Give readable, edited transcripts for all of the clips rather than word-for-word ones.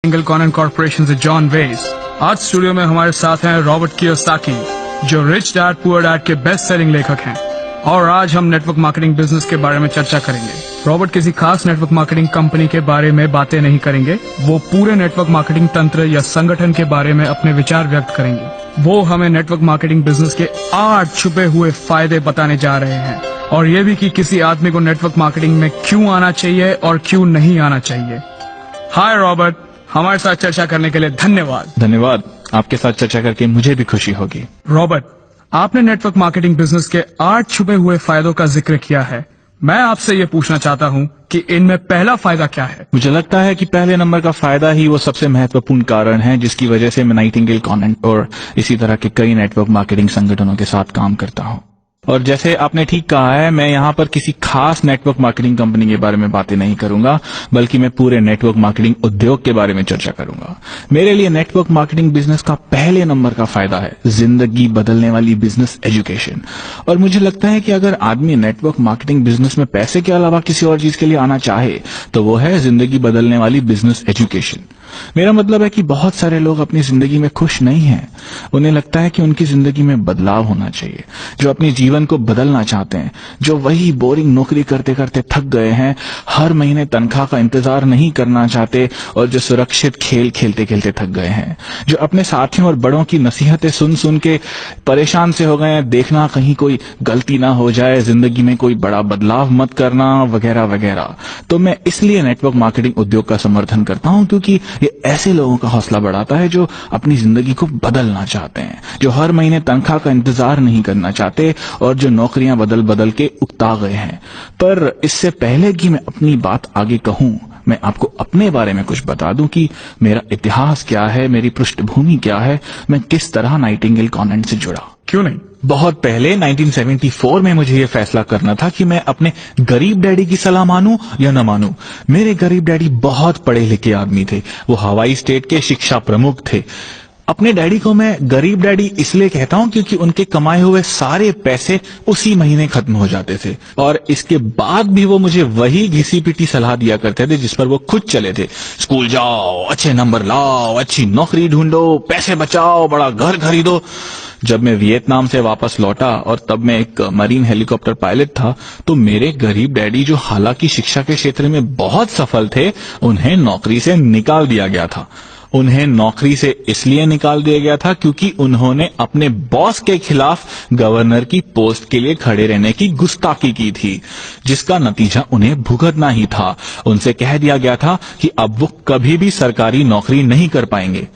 Single Connon corporation से John वेस। आज स्टूडियो में हमारे साथ हैं रॉबर्ट कियोसाकी, जो रिच डैड पुअर डैड के बेस्ट सेलिंग लेखक हैं, और आज हम नेटवर्क मार्केटिंग बिजनेस के बारे में चर्चा करेंगे। रॉबर्ट किसी खास नेटवर्क मार्केटिंग कंपनी के बारे में बातें नहीं करेंगे, वो पूरे नेटवर्क मार्केटिंग तंत्र या संगठन के बारे में अपने विचार व्यक्त करेंगे। वो हमें नेटवर्क मार्केटिंग बिजनेस के 8 छुपे हुए फायदे बताने जा रहे हैं, और ये भी कि किसी आदमी को नेटवर्क मार्केटिंग में क्यों आना चाहिए और क्यों नहीं आना चाहिए। हाय रॉबर्ट, हमारे साथ चर्चा करने के लिए धन्यवाद। धन्यवाद। आपके साथ चर्चा करके मुझे भी खुशी होगी। रॉबर्ट, आपने नेटवर्क मार्केटिंग बिजनेस के 8 छुपे हुए फायदों का जिक्र किया है। मैं आपसे ये पूछना चाहता हूँ कि इनमें पहला फायदा क्या है? मुझे लगता है कि पहले नंबर का फायदा ही वो सबसे महत्वपूर्ण कारण है जिसकी वजह से मैं नाइटिंगेल कॉनेंट और इसी तरह के कई नेटवर्क मार्केटिंग संगठनों के साथ काम करता हूँ। और जैसे आपने ठीक कहा है, मैं यहाँ पर किसी खास नेटवर्क मार्केटिंग कंपनी के बारे में बातें नहीं करूंगा, बल्कि मैं पूरे नेटवर्क मार्केटिंग उद्योग के बारे में चर्चा करूंगा। मेरे लिए नेटवर्क मार्केटिंग बिजनेस का पहले नंबर का फायदा है जिंदगी बदलने वाली बिजनेस एजुकेशन। और मुझे लगता है कि अगर आदमी नेटवर्क मार्केटिंग बिजनेस में पैसे के अलावा किसी और चीज के लिए आना चाहे तो वो है जिंदगी बदलने वाली बिजनेस एजुकेशन। मेरा मतलब है कि बहुत सारे लोग अपनी जिंदगी में खुश नहीं हैं। उन्हें लगता है कि उनकी जिंदगी में बदलाव होना चाहिए, जो अपने जीवन को बदलना चाहते हैं, जो वही बोरिंग नौकरी करते करते थक गए हैं, हर महीने तनख्वाह का इंतजार नहीं करना चाहते, और जो सुरक्षित खेल खेलते खेलते थक गए हैं, जो अपने साथियों और बड़ों की नसीहतें सुन सुन के परेशान से हो गए हैं, देखना कहीं कोई गलती ना हो जाए, जिंदगी में कोई बड़ा बदलाव मत करना, वगैरह वगैरह। तो मैं इसलिए नेटवर्क मार्केटिंग उद्योग का समर्थन करता हूं, क्योंकि ये ऐसे लोगों का हौसला बढ़ाता है जो अपनी जिंदगी को बदलना चाहते हैं, जो हर महीने तनख्वाह का इंतजार नहीं करना चाहते, और जो नौकरियां बदल बदल के उकता गए हैं। पर इससे पहले कि मैं अपनी बात आगे कहूं, मैं आपको अपने बारे में कुछ बता दूं कि मेरा इतिहास क्या है, मेरी पृष्ठभूमि क्या है, मैं किस तरह नाइटिंगेल कॉन्वेंट से जुड़ा। क्यों नहीं? बहुत पहले 1974 में मुझे ये फैसला करना था कि मैं अपने गरीब डैडी की सलाह मानूं या न मानूं। मेरे गरीब डैडी बहुत पढ़े लिखे आदमी थे। वो हवाई स्टेट के शिक्षा प्रमुख थे। अपने डैडी को मैं गरीब डैडी इसलिए कहता हूं क्योंकि उनके कमाए हुए सारे पैसे उसी महीने खत्म हो जाते थे, और इसके बाद भी वो मुझे वही घिसी पिटी सलाह दिया करते थे जिस पर वो खुद चले थे। स्कूल जाओ, अच्छे नंबर लाओ, अच्छी नौकरी ढूंढो, पैसे बचाओ, बड़ा घर खरीदो। जब मैं वियतनाम से वापस लौटा, और तब मैं एक मरीन हेलीकॉप्टर पायलट था, तो मेरे गरीब डैडी, जो हालांकि शिक्षा के क्षेत्र में बहुत सफल थे, उन्हें नौकरी से निकाल दिया गया था। उन्हें नौकरी से इसलिए निकाल दिया गया था क्योंकि उन्होंने अपने बॉस के खिलाफ गवर्नर की पोस्ट के लिए खड़े रहने की गुस्ताखी की थी, जिसका नतीजा उन्हें भुगतना ही था। उनसे कह दिया गया था कि अब वो कभी भी सरकारी नौकरी नहीं कर पाएंगे।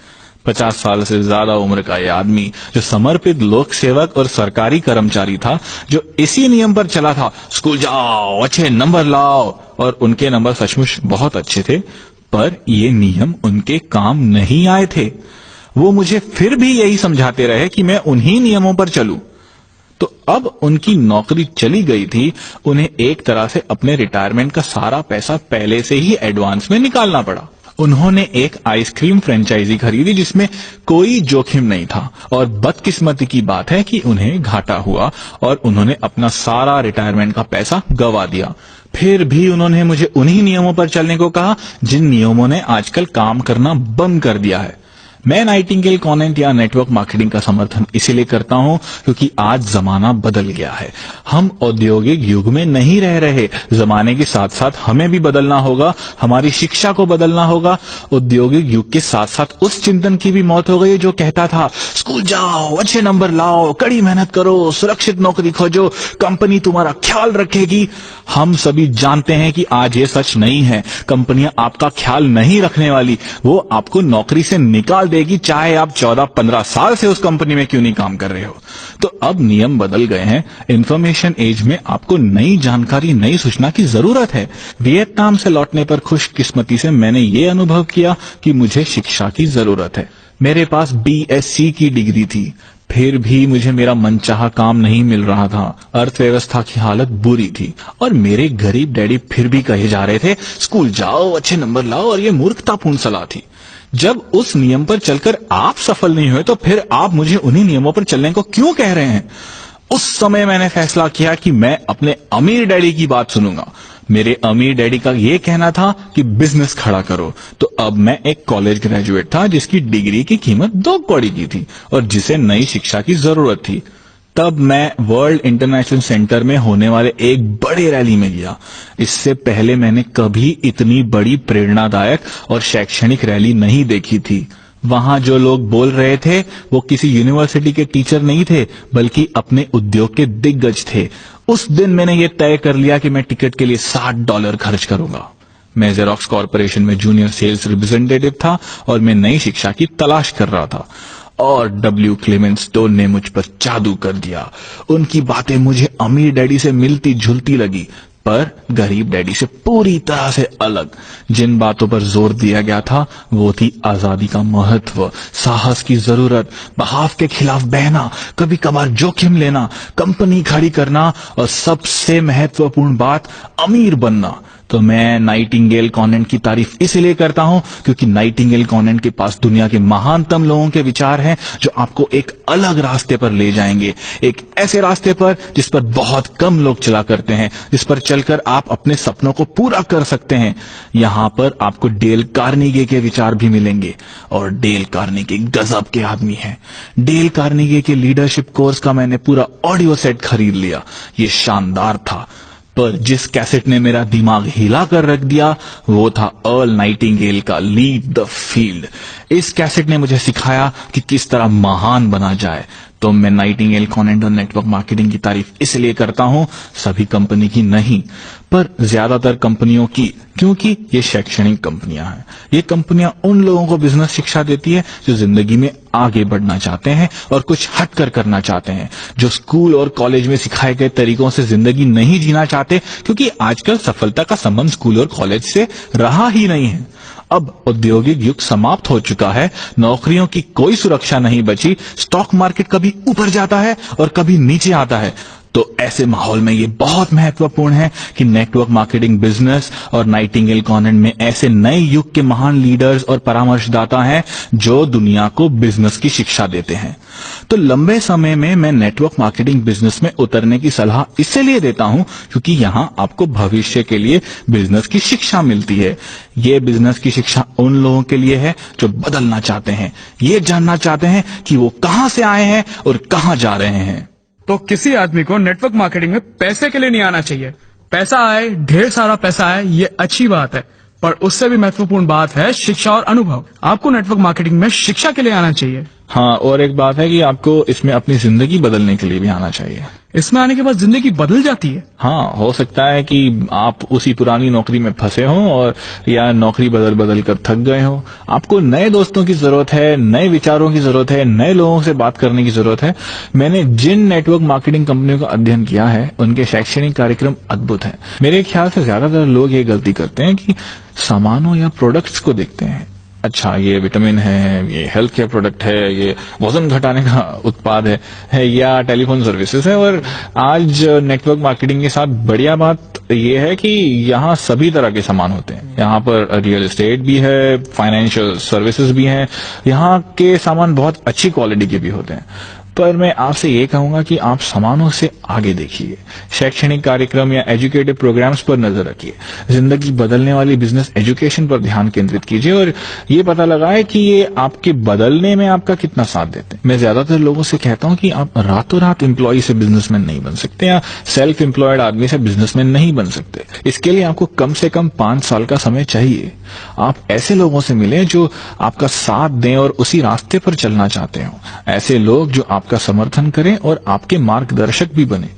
50 साल से ज्यादा उम्र का यह आदमी, जो समर्पित लोक सेवक और सरकारी कर्मचारी था, जो इसी नियम पर चला था, स्कूल जाओ, अच्छे नंबर लाओ, और उनके नंबर सचमुच बहुत अच्छे थे, पर ये नियम उनके काम नहीं आए थे। वो मुझे फिर भी यही समझाते रहे कि मैं उन्हीं नियमों पर चलूं। तो अब उनकी नौकरी चली गई थी, उन्हें एक तरह से अपने रिटायरमेंट का सारा पैसा पहले से ही एडवांस में निकालना पड़ा। उन्होंने एक आइसक्रीम फ्रेंचाइजी खरीदी जिसमें कोई जोखिम नहीं था, और बदकिस्मती की बात है कि उन्हें घाटा हुआ और उन्होंने अपना सारा रिटायरमेंट का पैसा गंवा दिया। फिर भी उन्होंने मुझे उन्हीं नियमों पर चलने को कहा जिन नियमों ने आजकल काम करना बंद कर दिया है। मैं नाइटिंगेल कॉन्वेंट या नेटवर्क मार्केटिंग का समर्थन इसीलिए करता हूं क्योंकि आज जमाना बदल गया है। हम औद्योगिक युग में नहीं रह रहे। जमाने के साथ साथ हमें भी बदलना होगा, हमारी शिक्षा को बदलना होगा। औद्योगिक युग के साथ साथ उस चिंतन की भी मौत हो गई जो कहता था, स्कूल जाओ, अच्छे नंबर लाओ, कड़ी मेहनत करो, सुरक्षित नौकरी खोजो, कंपनी तुम्हारा ख्याल रखेगी। हम सभी जानते हैं कि आज ये सच नहीं है। कंपनियां आपका ख्याल नहीं रखने वाली, वो आपको नौकरी से निकाल देगी, चाहे आप 14-15 साल से उस कंपनी में क्यों नहीं काम कर रहे हो। तो अब नियम बदल गए हैं। इंफॉर्मेशन एज में आपको नई जानकारी, नई सूचना की जरूरत है। वियतनाम से लौटने पर खुशकिस्मती से मैंने ये अनुभव किया कि मुझे शिक्षा की जरूरत है। मेरे पास BSc की डिग्री थी, फिर भी मुझे मेरा मनचाहा काम नहीं मिल रहा था। अर्थव्यवस्था की हालत बुरी थी, और मेरे गरीब डैडी फिर भी कहे जा रहे थे, स्कूल जाओ, अच्छे नंबर लाओ, और ये मूर्खतापूर्ण सलाह थी। जब उस नियम पर चलकर आप सफल नहीं हुए, तो फिर आप मुझे उन्हीं नियमों पर चलने को क्यों कह रहे हैं? उस समय मैंने फैसला किया कि मैं अपने अमीर डैडी की बात सुनूंगा। मेरे अमीर डैडी का ये कहना था कि बिजनेस खड़ा करो। तो अब मैं एक कॉलेज ग्रेजुएट था जिसकी डिग्री की कीमत 2 कौड़ी की थी और जिसे नई शिक्षा की जरूरत थी। तब मैं वर्ल्ड इंटरनेशनल सेंटर में होने वाले एक बड़े रैली में गया। इससे पहले मैंने कभी इतनी बड़ी प्रेरणादायक और शैक्षणिक रैली नहीं देखी थी। वहां जो लोग बोल रहे थे वो किसी यूनिवर्सिटी के टीचर नहीं थे, बल्कि अपने उद्योग के दिग्गज थे। उस दिन मैंने ये तय कर लिया कि मैं टिकट के लिए $60 खर्च करूंगा। मैं जेरोक्स कॉर्पोरेशन में जूनियर सेल्स रिप्रेजेंटेटिव था और मैं नई शिक्षा की तलाश कर रहा था। और डब्ल्यू क्लेमेंट स्टोन ने मुझ पर जादू कर दिया। उनकी बातें मुझे अमीर डैडी से मिलती जुलती लगी, पर गरीब डैडी से पूरी तरह से अलग। जिन बातों पर जोर दिया गया था वो थी आजादी का महत्व, साहस की जरूरत, बहाव के खिलाफ बहना, कभी कभार जोखिम लेना, कंपनी खड़ी करना और सबसे महत्वपूर्ण बात, अमीर बनना। तो मैं नाइटिंगेल कॉन्वेंट की तारीफ इसलिए करता हूं क्योंकि नाइटिंगेल कॉन्वेंट के पास दुनिया के महानतम लोगों के विचार हैं जो आपको एक अलग रास्ते पर ले जाएंगे, एक ऐसे रास्ते पर जिस पर बहुत कम लोग चला करते हैं, जिस पर चलकर आप अपने सपनों को पूरा कर सकते हैं। यहां पर आपको डेल कार्नेगी के विचार भी मिलेंगे और डेल कार्नेगी गजब के आदमी हैं। डेल कार्नेगी के लीडरशिप कोर्स का मैंने पूरा ऑडियो सेट खरीद लिया। ये शानदार था, पर जिस कैसेट ने मेरा दिमाग हिला कर रख दिया वो था अर्ल नाइटिंगेल का लीड द फील्ड। इस कैसेट ने मुझे सिखाया कि किस तरह महान बना जाए। तो मैं नाइटिंगेल कॉन्वेंट और नेटवर्क मार्केटिंग की तारीफ इसलिए करता हूं, सभी कंपनी की नहीं पर ज्यादातर कंपनियों की, क्योंकि ये शैक्षणिक कंपनियां हैं। ये कंपनियां उन लोगों को बिजनेस शिक्षा देती है जो जिंदगी में आगे बढ़ना चाहते हैं और कुछ हटकर करना चाहते हैं, जो स्कूल और कॉलेज में सिखाए गए तरीकों से जिंदगी नहीं जीना चाहते, क्योंकि आजकल सफलता का संबंध स्कूल और कॉलेज से रहा ही नहीं है। अब औद्योगिक युग समाप्त हो चुका है, नौकरियों की कोई सुरक्षा नहीं बची, स्टॉक मार्केट कभी ऊपर जाता है और कभी नीचे आता है। तो ऐसे माहौल में ये बहुत महत्वपूर्ण है कि नेटवर्क मार्केटिंग बिजनेस और नाइटिंगेल कॉन्वेंट में ऐसे नए युग के महान लीडर्स और परामर्शदाता हैं जो दुनिया को बिजनेस की शिक्षा देते हैं। तो लंबे समय में मैं नेटवर्क मार्केटिंग बिजनेस में उतरने की सलाह इसलिए देता हूं क्योंकि यहां आपको भविष्य के लिए बिजनेस की शिक्षा मिलती है। ये बिजनेस की शिक्षा उन लोगों के लिए है जो बदलना चाहते हैं, ये जानना चाहते हैं कि वो कहां से आए हैं और कहां जा रहे हैं। तो किसी आदमी को नेटवर्क मार्केटिंग में पैसे के लिए नहीं आना चाहिए। पैसा आए, ढेर सारा पैसा आए, ये अच्छी बात है, पर उससे भी महत्वपूर्ण बात है शिक्षा और अनुभव। आपको नेटवर्क मार्केटिंग में शिक्षा के लिए आना चाहिए। हाँ, और एक बात है कि आपको इसमें अपनी जिंदगी बदलने के लिए भी आना चाहिए। इसमें आने के बाद जिंदगी बदल जाती है। हाँ, हो सकता है कि आप उसी पुरानी नौकरी में फंसे हों और या नौकरी बदल बदल कर थक गए हो। आपको नए दोस्तों की जरूरत है, नए विचारों की जरूरत है, नए लोगों से बात करने की जरूरत है। मैंने जिन नेटवर्क मार्केटिंग कंपनियों का अध्ययन किया है उनके शैक्षणिक कार्यक्रम अद्भुत हैं। मेरे ख्याल से ज्यादातर लोग ये गलती करते हैं कि सामानों या प्रोडक्ट्स को देखते हैं। अच्छा, ये विटामिन है, ये हेल्थ केयर प्रोडक्ट है, ये वजन घटाने का उत्पाद है या टेलीफोन सर्विसेज है। और आज नेटवर्क मार्केटिंग के साथ बढ़िया बात ये है कि यहाँ सभी तरह के सामान होते हैं। यहाँ पर रियल एस्टेट भी है, फाइनेंशियल सर्विसेज भी हैं। यहाँ के सामान बहुत अच्छी क्वालिटी के भी होते हैं। पर मैं आपसे ये कहूंगा कि आप सामानों से आगे देखिए, शैक्षणिक कार्यक्रम या एजुकेटिव प्रोग्राम्स पर नजर रखिए, जिंदगी बदलने वाली बिजनेस एजुकेशन पर ध्यान केंद्रित कीजिए और ये पता लगाए कि ये आपके बदलने में आपका कितना साथ देते हैं। मैं ज्यादातर लोगों से कहता हूं कि आप रातों रात एम्प्लॉय से बिजनेसमैन नहीं बन सकते या सेल्फ एम्प्लॉयड आदमी से बिजनेसमैन नहीं बन सकते। इसके लिए आपको कम से कम 5 साल का समय चाहिए। आप ऐसे लोगों से मिले जो आपका साथ दें और उसी रास्ते पर चलना चाहते हो, ऐसे लोग जो आपका समर्थन करें और आपके मार्गदर्शक भी बने,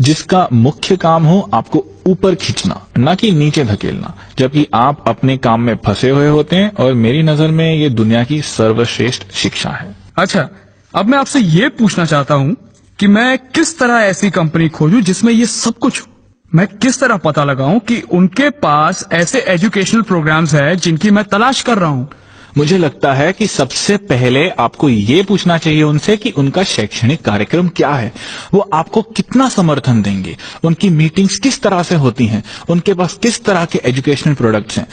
जिसका मुख्य काम हो आपको ऊपर खींचना, न कि नीचे धकेलना, जबकि आप अपने काम में फंसे हुए होते हैं। और मेरी नजर में ये दुनिया की सर्वश्रेष्ठ शिक्षा है। अच्छा, अब मैं आपसे ये पूछना चाहता हूँ कि मैं किस तरह ऐसी कंपनी खोजूं जिसमें ये सब कुछ हो। मैं किस तरह पता लगाऊं कि उनके पास ऐसे एजुकेशनल प्रोग्राम्स हैं जिनकी मैं तलाश कर रहा हूं। मुझे लगता है कि सबसे पहले आपको ये पूछना चाहिए उनसे कि उनका शैक्षणिक कार्यक्रम क्या है, वो आपको कितना समर्थन देंगे, उनकी मीटिंग्स किस तरह से होती हैं, उनके पास किस तरह के एजुकेशनल प्रोडक्ट्स हैं।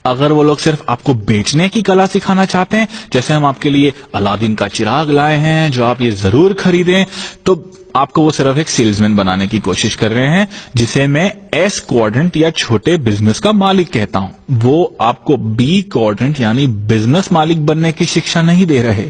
अगर वो लोग सिर्फ आपको बेचने की कला सिखाना चाहते हैं, जैसे हम आपके लिए अलादीन का चिराग लाए हैं जो आप ये जरूर खरीदें, तो आपको वो सिर्फ एक सेल्समैन बनाने की कोशिश कर रहे हैं, जिसे मैं एस क्वाड्रेंट या छोटे बिजनेस का मालिक कहता हूं। वो आपको बी क्वाड्रेंट यानी बिजनेस मालिक बनने की शिक्षा नहीं दे रहे।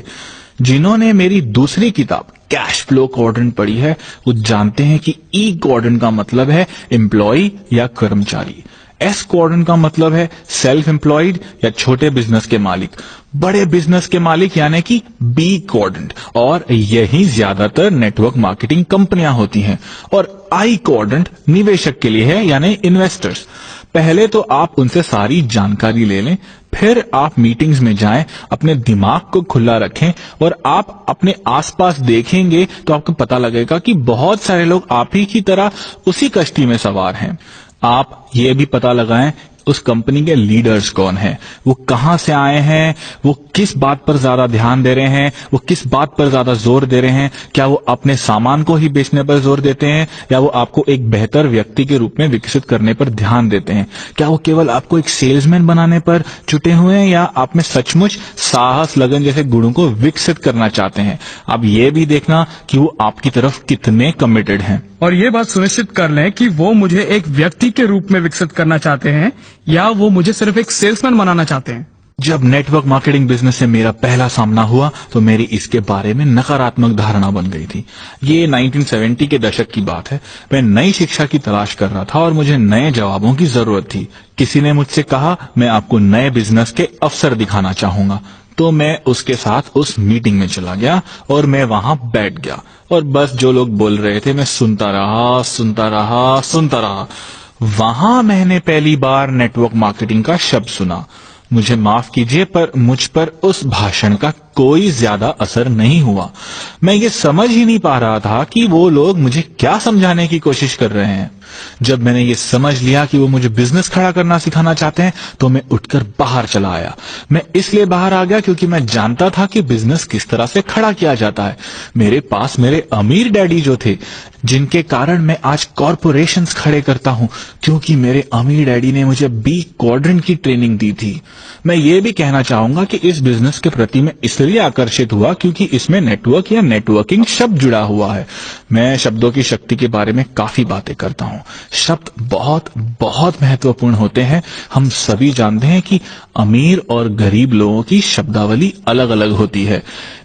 जिन्होंने मेरी दूसरी किताब कैश फ्लो क्वाड्रेंट पढ़ी है, वो जानते हैं कि ई क्वाड्रेंट का मतलब है एम्प्लॉय या कर्मचारी, एस क्वाड्रेंट का मतलब है सेल्फ एम्प्लॉयड या छोटे बिजनेस के मालिक, बड़े बिजनेस के मालिक यानी कि बी क्वाड्रेंट, और यही ज्यादातर नेटवर्क मार्केटिंग कंपनियां होती हैं। और आई क्वाड्रेंट निवेशक के लिए है यानी इन्वेस्टर्स। पहले तो आप उनसे सारी जानकारी ले लें, फिर आप मीटिंग्स में जाएं, अपने दिमाग को खुला रखें और आप अपने आसपास देखेंगे तो आपको पता लगेगा कि बहुत सारे लोग आप ही की तरह उसी कश्ती में सवार हैं। आप ये भी पता लगाएं उस कंपनी के लीडर्स कौन हैं, वो कहां से आए हैं, वो किस बात पर ज्यादा ध्यान दे रहे हैं, वो किस बात पर ज्यादा जोर दे रहे हैं। क्या वो अपने सामान को ही बेचने पर जोर देते हैं या वो आपको एक बेहतर व्यक्ति के रूप में विकसित करने पर ध्यान देते हैं। क्या वो केवल आपको एक सेल्समैन बनाने पर जुटे हुए हैं या आप में सचमुच साहस, लगन जैसे गुणों को विकसित करना चाहते हैं। आप ये भी देखना कि वो आपकी तरफ कितने कमिटेड हैं। और ये बात सुनिश्चित कर लें कि वो मुझे एक व्यक्ति के रूप में विकसित करना चाहते हैं या वो मुझे सिर्फ एक सेल्समैन बनाना चाहते हैं। जब नेटवर्क मार्केटिंग बिजनेस से मेरा पहला सामना हुआ तो मेरी इसके बारे में नकारात्मक धारणा बन गई थी। ये 1970 के दशक की बात है। मैं नई शिक्षा की तलाश कर रहा था और मुझे नए जवाबों की जरूरत थी। किसी ने मुझसे कहा, मैं आपको नए बिजनेस के अवसर दिखाना चाहूंगा। तो मैं उसके साथ उस मीटिंग में चला गया और मैं वहां बैठ गया और बस जो लोग बोल रहे थे मैं सुनता रहा। वहां मैंने पहली बार नेटवर्क मार्केटिंग का शब्द सुना। मुझे माफ कीजिए पर मुझ पर उस भाषण का कोई ज्यादा असर नहीं हुआ। मैं ये समझ ही नहीं पा रहा था कि वो लोग मुझे क्या समझाने की कोशिश कर रहे हैं। जब मैंने ये समझ लिया कि वो मुझे बिजनेस खड़ा करना सिखाना चाहते हैं तो मैं उठकर बाहर चला आया। मैं इसलिए बाहर आ गया क्योंकि मैं जानता था कि बिजनेस किस तरह से खड़ा किया जाता है। मेरे पास मेरे अमीर डैडी जो थे, जिनके कारण मैं आज कॉरपोरेशंस खड़े करता हूं, क्योंकि मेरे अमीर डैडी ने मुझे बी क्वाड्रेंट की ट्रेनिंग दी थी। मैं ये भी कहना चाहूंगा कि इस बिजनेस के प्रति मैं इसलिए आकर्षित हुआ क्योंकि इसमें नेटवर्क या नेटवर्किंग शब्द जुड़ा हुआ है। मैं शब्दों की शक्ति के बारे में काफी बातें करता हूं। शब्द बहुत बहुत महत्वपूर्ण होते हैं। हम सभी जानते हैं कि अमीर और गरीब लोगों की शब्दावली अलग अलग होती है।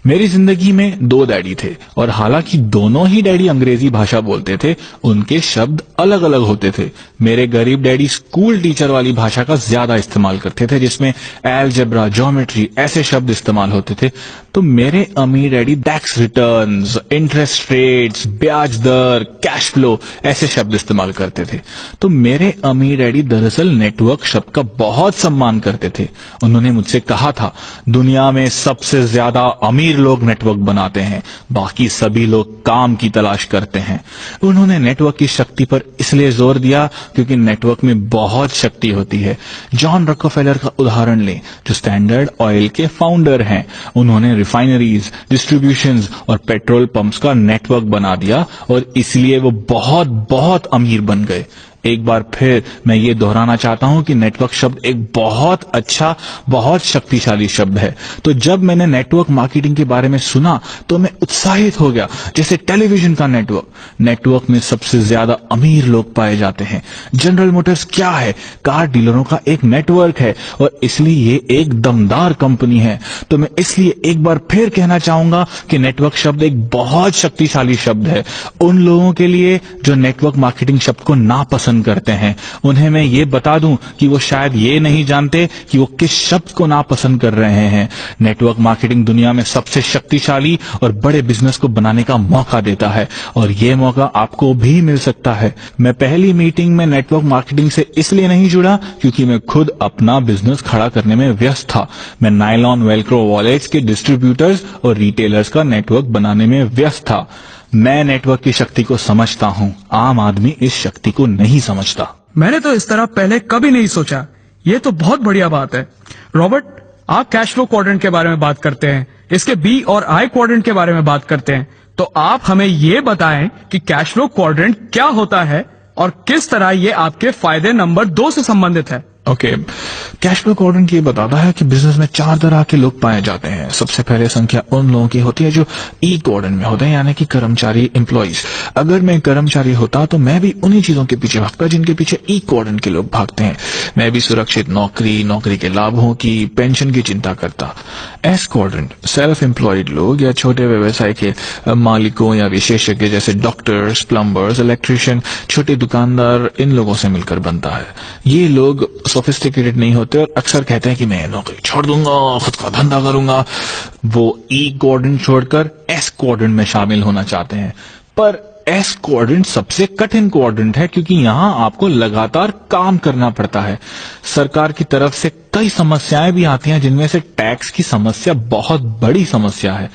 मेरी जिंदगी में 2 डैडी थे और हालांकि दोनों ही डैडी अंग्रेजी भाषा बोलते थे, उनके शब्द अलग अलग होते थे। मेरे गरीब डैडी स्कूल टीचर वाली भाषा का ज्यादा इस्तेमाल करते थे, जिसमें एलजेब्रा, ज्योमेट्री ऐसे शब्द इस्तेमाल होते थे। तो मेरे अमीर daddy tax returns, interest rates, ब्याज दर, कैश फ्लो ऐसे शब्द इस्तेमाल करते थे। तो मेरे अमीर डैडी दरअसल नेटवर्क शब्द का बहुत सम्मान करते थे। उन्होंने मुझसे कहा था, दुनिया में सबसे ज्यादा अमीर लोग नेटवर्क बनाते हैं, बाकी सभी लोग काम की तलाश करते हैं। उन्होंने नेटवर्क की शक्ति पर इसलिए जोर दिया क्योंकि नेटवर्क में बहुत शक्ति होती है। जॉन रॉकफेलर का उदाहरण लें, जो स्टैंडर्ड ऑयल के फाउंडर हैं। उन्होंने रिफाइनरीज, डिस्ट्रीब्यूशंस और पेट्रोल पंप्स का नेटवर्क बना दिया और इसलिए वो बहुत बहुत अमीर बन गए। एक बार फिर मैं ये दोहराना चाहता हूं कि नेटवर्क शब्द एक बहुत अच्छा, बहुत शक्तिशाली शब्द है। तो जब मैंने नेटवर्क मार्केटिंग के बारे में सुना तो मैं उत्साहित हो गया। जैसे टेलीविजन का नेटवर्क में सबसे ज्यादा अमीर लोग पाए जाते हैं। जनरल मोटर्स क्या है? कार डीलरों का एक नेटवर्क है और इसलिए ये एक दमदार कंपनी है। तो मैं इसलिए एक बार फिर कहना चाहूंगा कि नेटवर्क शब्द एक बहुत शक्तिशाली शब्द है। उन लोगों के लिए जो नेटवर्क मार्केटिंग शब्द को नापसंद करते हैं, उन्हें मैं ये बता दूं कि वो शायद ये नहीं जानते कि वो किस शब्द को नापसंद कर रहे हैं। नेटवर्क मार्केटिंग दुनिया में सबसे शक्तिशाली और बड़े बिजनेस को बनाने का मौका देता है और ये मौका आपको भी मिल सकता है। मैं पहली मीटिंग में नेटवर्क मार्केटिंग से इसलिए नहीं जुड़ा क्योंकि मैं खुद अपना बिजनेस खड़ा करने में व्यस्त था। मैं नायलॉन वेलक्रो वॉलेट्स के डिस्ट्रीब्यूटर्स और रिटेलर्स का नेटवर्क बनाने में व्यस्त था। मैं नेटवर्क की शक्ति को समझता हूं, आम आदमी इस शक्ति को नहीं समझता। मैंने तो इस तरह पहले कभी नहीं सोचा। ये तो बहुत बढ़िया बात है। रॉबर्ट, आप कैश फ्लो क्वाड्रेंट के बारे में बात करते हैं, इसके बी और आई क्वाड्रेंट के बारे में बात करते हैं, तो आप हमें ये बताएं कि कैश फ्लो क्वाड्रेंट क्या होता है और किस तरह ये आपके फायदे नंबर 2 से संबंधित है। ओके, कैश फ्लो क्वाड्रेंट ये बताता है कि बिजनेस में 4 तरह के लोग पाए जाते हैं। सबसे पहले संख्या उन लोगों की होती है जो ई क्वाड्रेंट में होते हैं, यानी कि कर्मचारी, एम्प्लॉइज। अगर मैं कर्मचारी होता तो मैं भी उन्हीं चीजों के पीछे भागता जिनके पीछे ई क्वाड्रेंट के लोग भागते हैं। मैं भी सुरक्षित नौकरी, नौकरी के लाभों की, पेंशन की चिंता करता। एस क्वाड्रेंट सेल्फ एम्प्लॉयड लोग या छोटे व्यवसाय के मालिकों या विशेषज्ञ जैसे डॉक्टर्स, प्लम्बर्स, इलेक्ट्रिशियन, छोटे दुकानदार, इन लोगों से मिलकर बनता है। ये लोग सोफिस्टिकेटेड नहीं होते और अक्सर कहते हैं कि मैं नौकरी छोड़ दूंगा, खुद का धंधा करूंगा। वो ई क्वाड्रेंट छोड़कर एस क्वाड्रेंट में शामिल होना चाहते हैं। पर एस क्वाड्रेंट सबसे कठिन क्वाड्रेंट है क्योंकि यहां आपको लगातार काम करना पड़ता है। सरकार की तरफ से कई समस्याएं भी आती हैं, जिनमें से टैक्स की समस्या बहुत बड़ी समस्या है।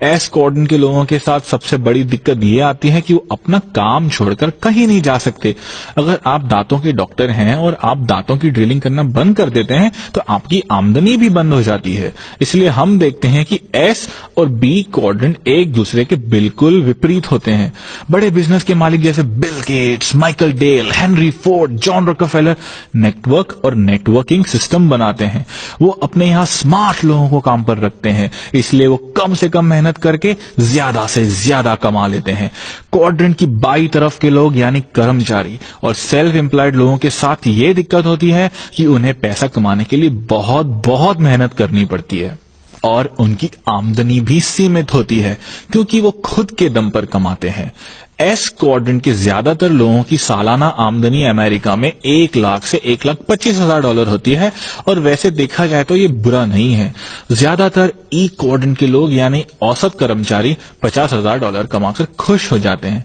एस क्वाड्रेंट के लोगों के साथ सबसे बड़ी दिक्कत ये आती है कि वो अपना काम छोड़कर कहीं नहीं जा सकते। अगर आप दांतों के डॉक्टर हैं और आप दांतों की ड्रिलिंग करना बंद कर देते हैं तो आपकी आमदनी भी बंद हो जाती है। इसलिए हम देखते हैं कि एस और बी क्वाड्रेंट एक दूसरे के बिल्कुल विपरीत होते हैं। बड़े बिजनेस के मालिक जैसे Bill Gates, Michael Dell, Henry Ford, John Rockefeller network और नेटवर्किंग सिस्टम बनाते हैं। वो अपने यहां स्मार्ट लोगों को काम पर रखते हैं, इसलिए वो कम से कम मेहनत करके ज्यादा से ज्यादा कमा लेते हैं। क्वाड्रेंट की बाई तरफ के लोग यानी कर्मचारी और सेल्फ एम्प्लॉयड लोगों के साथ ये दिक्कत होती है कि उन्हें पैसा कमाने के लिए बहुत बहुत मेहनत करनी पड़ती है और उनकी आमदनी भी सीमित होती है क्योंकि वो खुद के दम पर कमाते हैं। एस क्वाड्रेंट के ज्यादातर लोगों की सालाना आमदनी अमेरिका में 1 लाख से 1,25,000 डॉलर होती है और वैसे देखा जाए तो ये बुरा नहीं है। ज्यादातर ई क्वाड्रेंट के लोग यानी औसत कर्मचारी 50,000 डॉलर कमाकर खुश हो जाते हैं।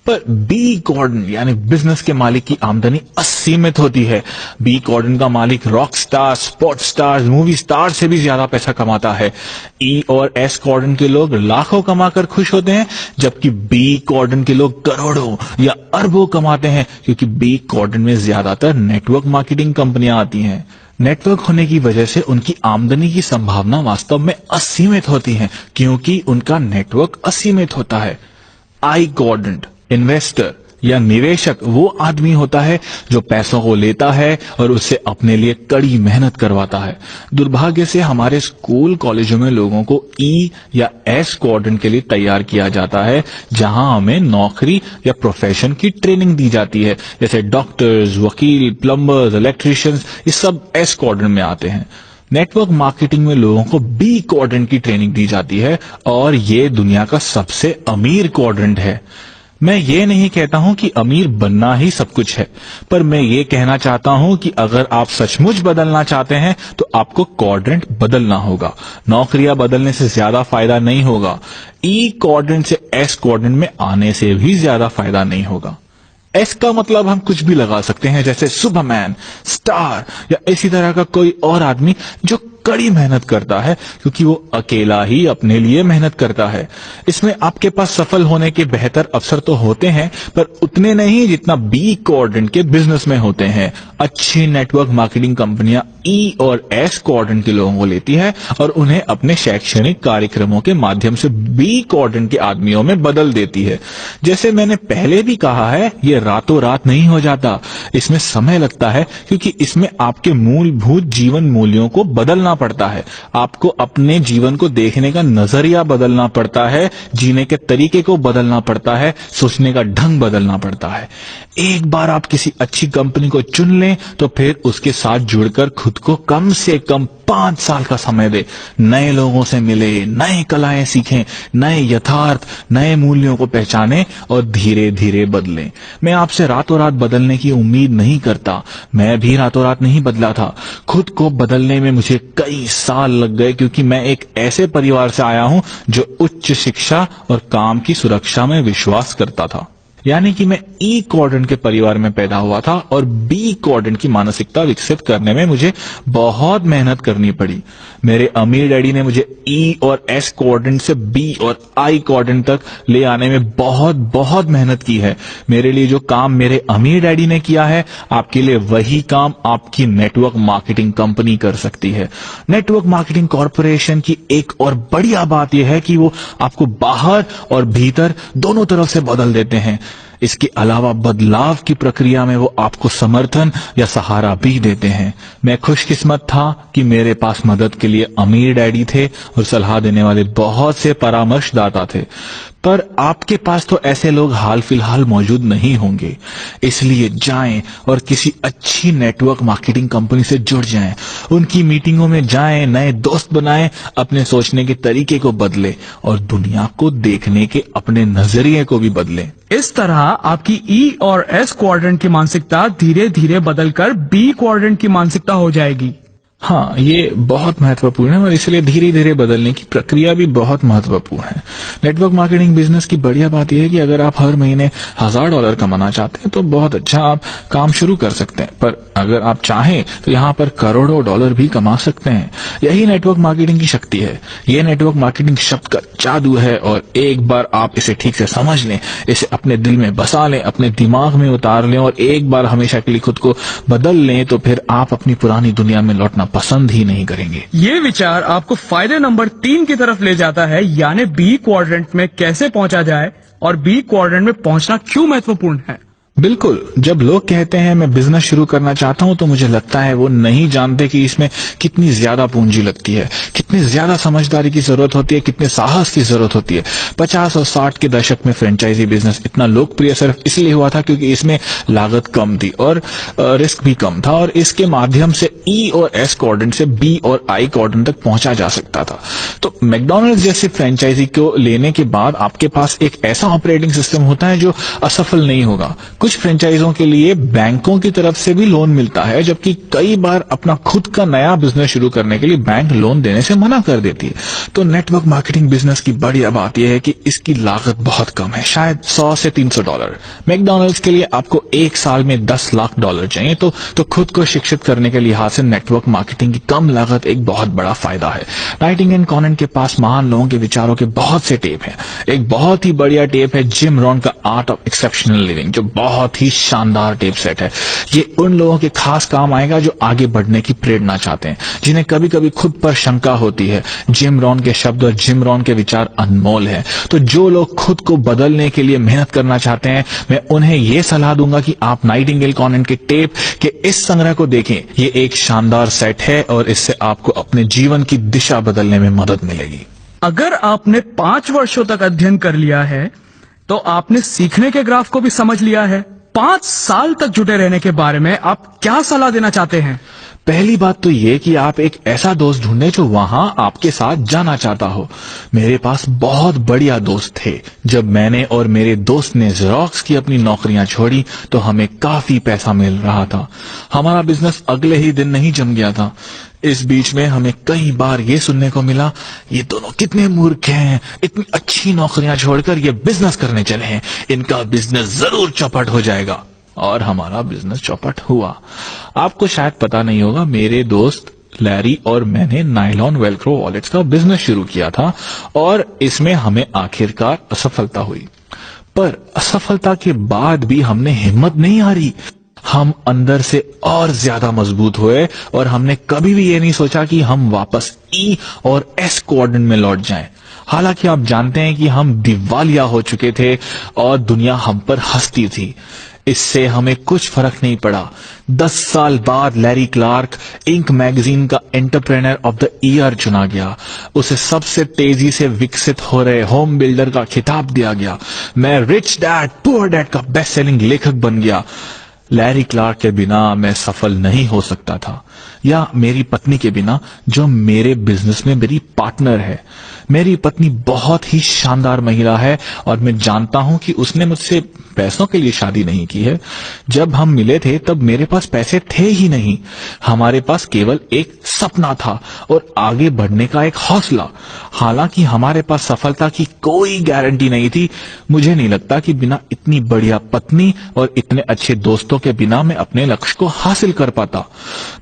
पर बी क्वाड्रेंट यानी बिजनेस के मालिक की आमदनी असीमित होती है। बी क्वाड्रेंट का मालिक rock star, sports star, movie star से भी ज्यादा पैसा कमाता है। ई और एस क्वाड्रेंट के लोग लाखों कमाकर खुश होते हैं, जबकि बी क्वाड्रेंट के लोग करोड़ों या अरबों कमाते हैं क्योंकि बी क्वाड्रेंट में ज्यादातर नेटवर्क मार्केटिंग कंपनियां आती हैं। नेटवर्क होने की वजह से उनकी आमदनी की संभावना वास्तव में असीमित होती है क्योंकि उनका नेटवर्क असीमित होता है। आई क्वाड्रेंट इन्वेस्टर या निवेशक वो आदमी होता है जो पैसों को लेता है और उससे अपने लिए कड़ी मेहनत करवाता है। दुर्भाग्य से हमारे स्कूल कॉलेजों में लोगों को ई या एस क्वाड्रेंट के लिए तैयार किया जाता है, जहां हमें नौकरी या प्रोफेशन की ट्रेनिंग दी जाती है, जैसे डॉक्टर्स, वकील, प्लम्बर्स, इलेक्ट्रिशियंस, ये सब एस क्वाड्रेंट में आते हैं। नेटवर्क मार्केटिंग में लोगों को बी क्वाड्रेंट की ट्रेनिंग दी जाती है और ये दुनिया का सबसे अमीर क्वाड्रेंट है। मैं ये नहीं कहता हूं कि अमीर बनना ही सब कुछ है, पर मैं ये कहना चाहता हूं कि अगर आप सचमुच बदलना चाहते हैं तो आपको क्वाड्रेंट बदलना होगा। नौकरियां बदलने से ज्यादा फायदा नहीं होगा। ई क्वाड्रेंट से एस क्वाड्रेंट में आने से भी ज्यादा फायदा नहीं होगा। एस का मतलब हम कुछ भी लगा सकते हैं, जैसे सुपरमैन, स्टार या इसी तरह का कोई और आदमी जो कड़ी मेहनत करता है क्योंकि वो अकेला ही अपने लिए मेहनत करता है। इसमें आपके पास सफल होने के बेहतर अवसर तो होते हैं, पर उतने नहीं जितना बी क्वाड्रेंट के बिजनेस में होते हैं। अच्छी नेटवर्क मार्केटिंग कंपनियां ई और एस क्वाड्रेंट के लोगों को लेती है और उन्हें अपने शैक्षणिक कार्यक्रमों के माध्यम से बी क्वाड्रेंट के आदमियों में बदल देती है। जैसे मैंने पहले भी कहा है, ये रातों रात नहीं हो जाता, इसमें समय लगता है क्योंकि इसमें आपके मूलभूत जीवन मूल्यों को बदलना पड़ता है। आपको अपने जीवन को देखने का नजरिया बदलना पड़ता है, जीने के तरीके को बदलना पड़ता है, सोचने का ढंग बदलना पड़ता है। एक बार आप किसी अच्छी कंपनी को चुन लें तो फिर उसके साथ जुड़कर खुद को कम से कम 5 साल का समय दे, नए लोगों से मिले, नए कलाएं सीखें, नए यथार्थ, नए मूल्यों को पहचानें और धीरे धीरे बदलें। मैं आपसे रातों रात बदलने की उम्मीद नहीं करता। मैं भी रातों रात नहीं बदला था। खुद को बदलने में मुझे कई साल लग गए क्योंकि मैं एक ऐसे परिवार से आया हूं जो उच्च शिक्षा और काम की सुरक्षा में विश्वास करता था। यानी कि मैं ई क्वाड्रेंट के परिवार में पैदा हुआ था और बी क्वाड्रेंट की मानसिकता विकसित करने में मुझे बहुत मेहनत करनी पड़ी। मेरे अमीर डैडी ने मुझे ई और एस क्वाड्रेंट से बी और आई क्वाड्रेंट तक ले आने में बहुत बहुत मेहनत की है। मेरे लिए जो काम मेरे अमीर डैडी ने किया है, आपके लिए वही काम आपकी नेटवर्क मार्केटिंग कंपनी कर सकती है। नेटवर्क मार्केटिंग कॉर्पोरेशन की एक और बढ़िया बात यह है कि वो आपको बाहर और भीतर दोनों तरफ से बदल देते हैं। इसके अलावा बदलाव की प्रक्रिया में वो आपको समर्थन या सहारा भी देते हैं। मैं खुशकिस्मत था कि मेरे पास मदद के लिए अमीर डैडी थे और सलाह देने वाले बहुत से परामर्शदाता थे, पर आपके पास तो ऐसे लोग हाल फिलहाल मौजूद नहीं होंगे। इसलिए जाएं और किसी अच्छी नेटवर्क मार्केटिंग कंपनी से जुड़ जाएं, उनकी मीटिंगों में जाएं, नए दोस्त बनाएं, अपने सोचने के तरीके को बदलें और दुनिया को देखने के अपने नजरिए को भी बदलें। इस तरह आपकी ई और एस क्वाड्रेंट की मानसिकता धीरे धीरे बदलकर बी क्वाड्रेंट की मानसिकता हो जाएगी। हाँ, ये बहुत महत्वपूर्ण है और इसलिए धीरे धीरे बदलने की प्रक्रिया भी बहुत महत्वपूर्ण है। नेटवर्क मार्केटिंग बिजनेस की बढ़िया बात यह है कि अगर आप हर महीने $1000 कमाना चाहते हैं तो बहुत अच्छा आप काम शुरू कर सकते हैं, पर अगर आप चाहें तो यहाँ पर करोड़ों डॉलर भी कमा सकते हैं। यही नेटवर्क मार्केटिंग की शक्ति है। ये नेटवर्क मार्केटिंग शब्द का जादू है और एक बार आप इसे ठीक से समझ लें, इसे अपने दिल में बसा लें, अपने दिमाग में उतार लें और एक बार हमेशा के लिए खुद को बदल लें, तो फिर आप अपनी पुरानी दुनिया में लौटना पसंद ही नहीं करेंगे। ये विचार आपको फायदे नंबर 3 की तरफ ले जाता है, यानी बी क्वाड्रेंट में कैसे पहुंचा जाए और बी क्वाड्रेंट में पहुंचना क्यों महत्वपूर्ण है। बिल्कुल, जब लोग कहते हैं मैं बिजनेस शुरू करना चाहता हूं तो मुझे लगता है वो नहीं जानते कि इसमें कितनी ज्यादा पूंजी लगती है, कितनी ज्यादा समझदारी की जरूरत होती है, कितने साहस की जरूरत होती है। 50 और 60 के दशक में फ्रेंचाइजी बिजनेस इतना लोकप्रिय सिर्फ इसलिए हुआ था क्योंकि इसमें लागत कम थी और रिस्क भी कम था और इसके माध्यम से ई और एस क्वाड्रेंट से बी और आई क्वाड्रेंट तक पहुंचा जा सकता था। तो मैकडॉनल्ड्स जैसे फ्रेंचाइजी को लेने के बाद आपके पास एक ऐसा ऑपरेटिंग सिस्टम होता है जो असफल नहीं होगा। कुछ फ्रेंचाइजों के लिए बैंकों की तरफ से भी लोन मिलता है, जबकि कई बार अपना खुद का नया बिजनेस शुरू करने के लिए बैंक लोन देने से मना कर देती है। तो नेटवर्क मार्केटिंग बिजनेस की बढ़िया बात यह है कि इसकी लागत बहुत कम है, शायद $100 से $300। मैकडॉनल्ड्स के लिए आपको एक साल में $10 लाख चाहिए, तो खुद को शिक्षित करने के लिहाज से नेटवर्क मार्केटिंग की कम लागत एक बहुत बड़ा फायदा है। नाइटिंगेल एंड कॉनन के पास महान लोगों के विचारों के बहुत से टेप हैं। एक बहुत ही बढ़िया टेप है जिम रॉन का आर्ट ऑफ एक्सेप्शनल लिविंग, जो बहुत ही शानदार टेप सेट है। ये उन लोगों के खास काम आएगा जो आगे बढ़ने की प्रेरणा चाहते हैं, जिन्हें कभी कभी खुद पर शंका होती है। जिम रॉन के शब्द और जिम रॉन के विचार अनमोल है। तो जो लोग खुद को बदलने के लिए मेहनत करना चाहते हैं, मैं उन्हें यह सलाह दूंगा कि आप नाइटिंगेल कॉनन के टेप के इस संग्रह को देखें। ये एक शानदार सेट है और इससे आपको अपने जीवन की दिशा बदलने में मदद मिलेगी। अगर आपने 5 वर्षों तक अध्ययन कर लिया है तो आपने सीखने के ग्राफ को भी समझ लिया है। 5 साल तक जुटे रहने के बारे में आप क्या सलाह देना चाहते हैं? पहली बात तो ये कि आप एक ऐसा दोस्त ढूंढें जो वहां आपके साथ जाना चाहता हो। मेरे पास बहुत बढ़िया दोस्त थे। जब मैंने और मेरे दोस्त ने ज़ेरॉक्स की अपनी नौकरियां छोड़ी तो हमें काफी पैसा मिल रहा था। हमारा बिजनेस अगले ही दिन नहीं जम गया था। इस बीच में हमें कई बार ये सुनने को मिला, ये दोनों कितने मूर्ख हैं, इतनी अच्छी नौकरियां छोड़कर ये बिजनेस करने चले हैं, इनका बिजनेस जरूर चौपट हो जाएगा। और हमारा बिजनेस चौपट हुआ। आपको शायद पता नहीं होगा, मेरे दोस्त लैरी और मैंने नायलॉन वेलक्रो वॉलेट्स का बिजनेस शुरू किया था और इसमें हमें आखिरकार असफलता हुई। पर असफलता के बाद भी हमने हिम्मत नहीं हारी। हम अंदर से और ज्यादा मजबूत हुए और हमने कभी भी ये नहीं सोचा कि हम वापस ई और एस क्वाड्रेंट में लौट जाएं। हालांकि आप जानते हैं कि हम दिवालिया हो चुके थे और दुनिया हम पर हंसती थी। इससे हमें कुछ फर्क नहीं पड़ा। 10 साल बाद लैरी क्लार्क इंक मैगजीन का एंटरप्रेन्योर ऑफ द ईयर चुना गया। उसे सबसे तेजी से विकसित हो रहे होम बिल्डर का खिताब दिया गया। मैं रिच डैड पुअर डैड का बेस्ट सेलिंग लेखक बन गया। लैरी क्लार्क के बिना मैं सफल नहीं हो सकता था, या मेरी पत्नी के बिना, जो मेरे बिजनेस में मेरी पार्टनर है। मेरी पत्नी बहुत ही शानदार महिला है और मैं जानता हूं कि उसने मुझसे पैसों के लिए शादी नहीं की है। जब हम मिले थे तब मेरे पास पैसे थे ही नहीं। हमारे पास केवल एक सपना था और आगे बढ़ने का एक हौसला। हालांकि हमारे पास सफलता की कोई गारंटी नहीं थी। मुझे नहीं लगता कि बिना इतनी बढ़िया पत्नी और इतने अच्छे दोस्तों के बिना मैं अपने लक्ष्य को हासिल कर पाता।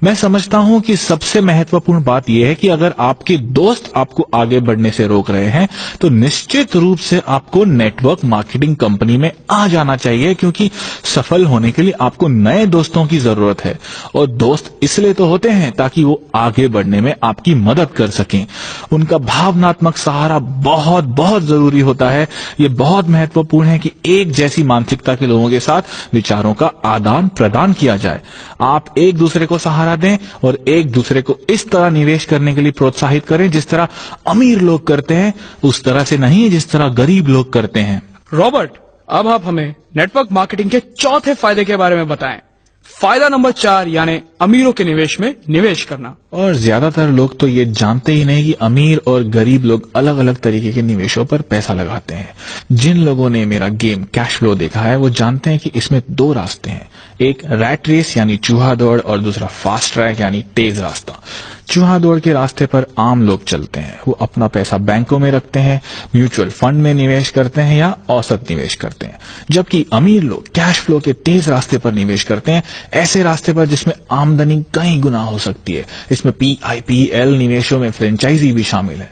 मैं समझता हूं कि सबसे महत्वपूर्ण बात यह है कि अगर आपके दोस्त आपको आगे बढ़ने से रोक रहे हैं तो निश्चित रूप से आपको नेटवर्क मार्केटिंग कंपनी में आ जाना चाहिए, क्योंकि सफल होने के लिए आपको नए दोस्तों की जरूरत है। और दोस्त इसलिए तो होते हैं ताकि वो आगे बढ़ने में आपकी मदद कर सकें। उनका भावनात्मक सहारा बहुत बहुत जरूरी होता है। ये बहुत महत्वपूर्ण है कि एक जैसी मानसिकता के लोगों के साथ विचारों का आदान प्रदान किया जाए। आप एक दूसरे को सहारा दें और एक दूसरे को इस तरह निवेश करने के लिए प्रोत्साहित करें जिस तरह अमीर लोग करते हैं, उस तरह से नहीं जिस तरह गरीब लोग करते हैं। रॉबर्ट, अब आप हमें नेटवर्क मार्केटिंग के चौथे फायदे के बारे में बताएं। फायदा नंबर 4 यानी अमीरों के निवेश में निवेश करना। और ज्यादातर लोग तो ये जानते ही नहीं कि अमीर और गरीब लोग अलग अलग तरीके के निवेशों पर पैसा लगाते हैं। जिन लोगों ने मेरा गेम कैश फ्लो देखा है वो जानते हैं कि इसमें 2 रास्ते हैं, एक रैट रेस यानी चूहा दौड़ और दूसरा फास्ट ट्रैक यानी तेज रास्ता। चूहा दौड़ के रास्ते पर आम लोग चलते हैं। वो अपना पैसा बैंकों में रखते हैं, म्यूचुअल फंड में निवेश करते हैं या औसत निवेश करते हैं, जबकि अमीर लोग कैश फ्लो के तेज रास्ते पर निवेश करते हैं, ऐसे रास्ते पर जिसमें आमदनी कई गुना हो सकती है। इसमें PIPL निवेशों में फ्रेंचाइजी भी शामिल है।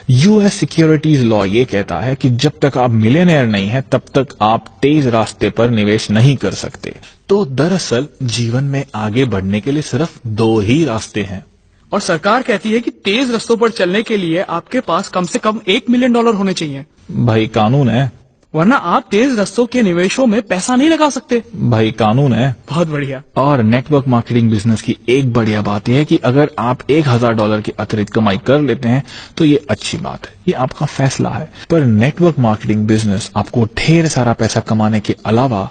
यूएस सिक्योरिटीज लॉ ये कहता है कि जब तक आप मिलियनेयर नहीं है तब तक आप तेज रास्ते पर निवेश नहीं कर सकते। तो दरअसल जीवन में आगे बढ़ने के लिए सिर्फ 2 ही रास्ते हैं। और सरकार कहती है कि तेज रस्तों पर चलने के लिए आपके पास कम से कम $1 मिलियन होने चाहिए। भाई कानून है, वरना आप तेज रस्तों के निवेशों में पैसा नहीं लगा सकते। भाई कानून है। बहुत बढ़िया। और नेटवर्क मार्केटिंग बिजनेस की एक बढ़िया बात यह है कि अगर आप $1000 की अतिरिक्त कमाई कर लेते हैं तो ये अच्छी बात है, ये आपका फैसला है। पर नेटवर्क मार्केटिंग बिजनेस आपको ढेर सारा पैसा कमाने के अलावा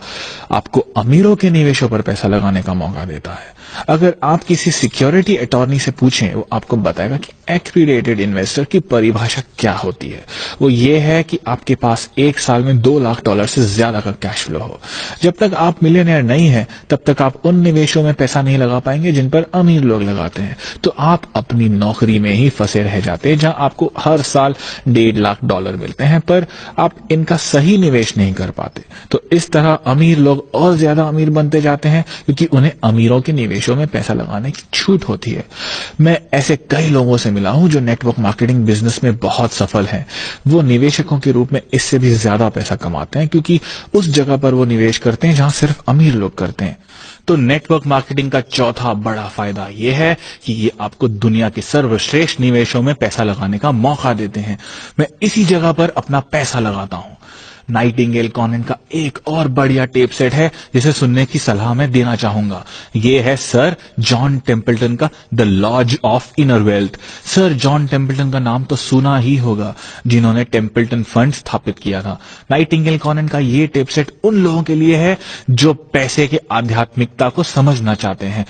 आपको अमीरों के निवेशों पर पैसा लगाने का मौका देता है। अगर आप किसी सिक्योरिटी अटॉर्नी से पूछें, वो आपको बताएगा कि एक्रीडेटेड इन्वेस्टर की परिभाषा क्या होती है। वो ये है कि आपके पास एक साल में $2 लाख से ज्यादा का कैश फ्लो हो। जब तक आप मिलियनेयर नहीं है तब तक आप उन निवेशों में पैसा नहीं लगा पाएंगे जिन पर अमीर लोग लगाते हैं। तो आप अपनी नौकरी में ही फंसे रह जाते हैं जहां आपको हर साल $1.5 लाख मिलते हैं, पर आप इनका सही निवेश नहीं कर पाते। तो इस तरह अमीर लोग और ज्यादा अमीर बनते जाते हैं क्योंकि उन्हें अमीरों के निवेशों में पैसा लगाने की छूट होती है। मैं ऐसे कई लोगों से मिला हूं जो नेटवर्क मार्केटिंग बिजनेस में बहुत सफल हैं। वो निवेशकों के रूप में इससे भी ज्यादा पैसा कमाते हैं क्योंकि उस जगह पर वो निवेश करते हैं जहां सिर्फ अमीर लोग करते हैं। तो नेटवर्क मार्केटिंग का चौथा बड़ा फायदा यह है कि ये आपको दुनिया के सर्वश्रेष्ठ निवेशों में पैसा लगाने का मौका देते हैं। मैं इसी जगह पर अपना पैसा लगाता हूं। नाइटिंगेल कॉनेंट का एक और बढ़िया टेप सेट है जिसे सुनने की सलाह मैं देना चाहूंगा। ये है सर जॉन टेम्पल्टन का the laws of inner wealth. Sir John Templeton का नाम तो सुना ही होगा, जिन्होंने टेम्पल्टन फंड स्थापित किया था। नाइटिंगेल कॉनेंट का ये टेप सेट उन लोगों के लिए है जो पैसे के आध्यात्मिकता को समझना चाहते हैं।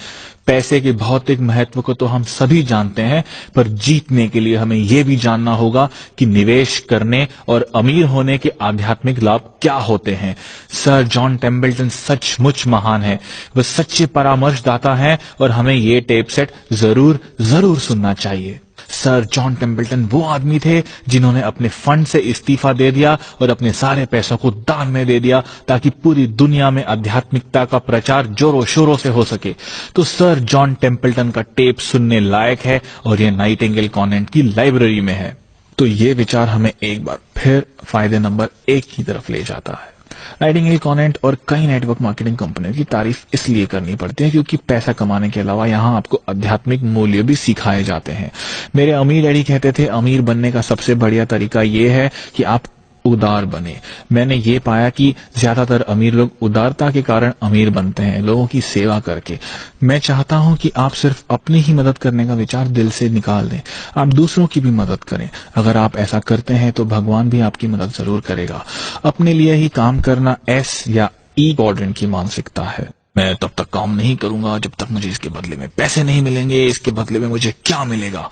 पैसे के भौतिक महत्व को तो हम सभी जानते हैं, पर जीतने के लिए हमें यह भी जानना होगा कि निवेश करने और अमीर होने के आध्यात्मिक लाभ क्या होते हैं। सर जॉन टेम्पल्टन सचमुच महान है, वह सच्चे परामर्शदाता हैं और हमें ये टेप सेट जरूर सुनना चाहिए। सर जॉन टेम्पल्टन वो आदमी थे जिन्होंने अपने फंड से इस्तीफा दे दिया और अपने सारे पैसों को दान में दे दिया ताकि पूरी दुनिया में आध्यात्मिकता का प्रचार जोरों शोरों से हो सके। तो सर जॉन टेम्पल्टन का टेप सुनने लायक है और ये नाइटिंगेल कॉनेंट की लाइब्रेरी में है। तो ये विचार हमें एक बार फिर फायदे नंबर 1 की तरफ ले जाता है। नाइटिंगेल कॉनेंट और कई नेटवर्क मार्केटिंग कंपनियों की तारीफ इसलिए करनी पड़ती है क्योंकि पैसा कमाने के अलावा यहाँ आपको आध्यात्मिक मूल्य भी सिखाए जाते हैं। मेरे अमीर डैडी कहते थे अमीर बनने का सबसे बढ़िया तरीका ये है कि आप उदार बने। मैंने ये पाया कि ज्यादातर अमीर लोग उदारता के कारण अमीर बनते हैं, लोगों की सेवा करके। मैं चाहता हूं कि आप सिर्फ अपनी ही मदद करने का विचार दिल से निकाल दें, आप दूसरों की भी मदद करें। अगर आप ऐसा करते हैं तो भगवान भी आपकी मदद जरूर करेगा। अपने लिए ही काम करना S या E क्वाड्रेंट की मानसिकता है। मैं तब तक काम नहीं करूंगा जब तक मुझे इसके बदले में पैसे नहीं मिलेंगे, इसके बदले में मुझे क्या मिलेगा।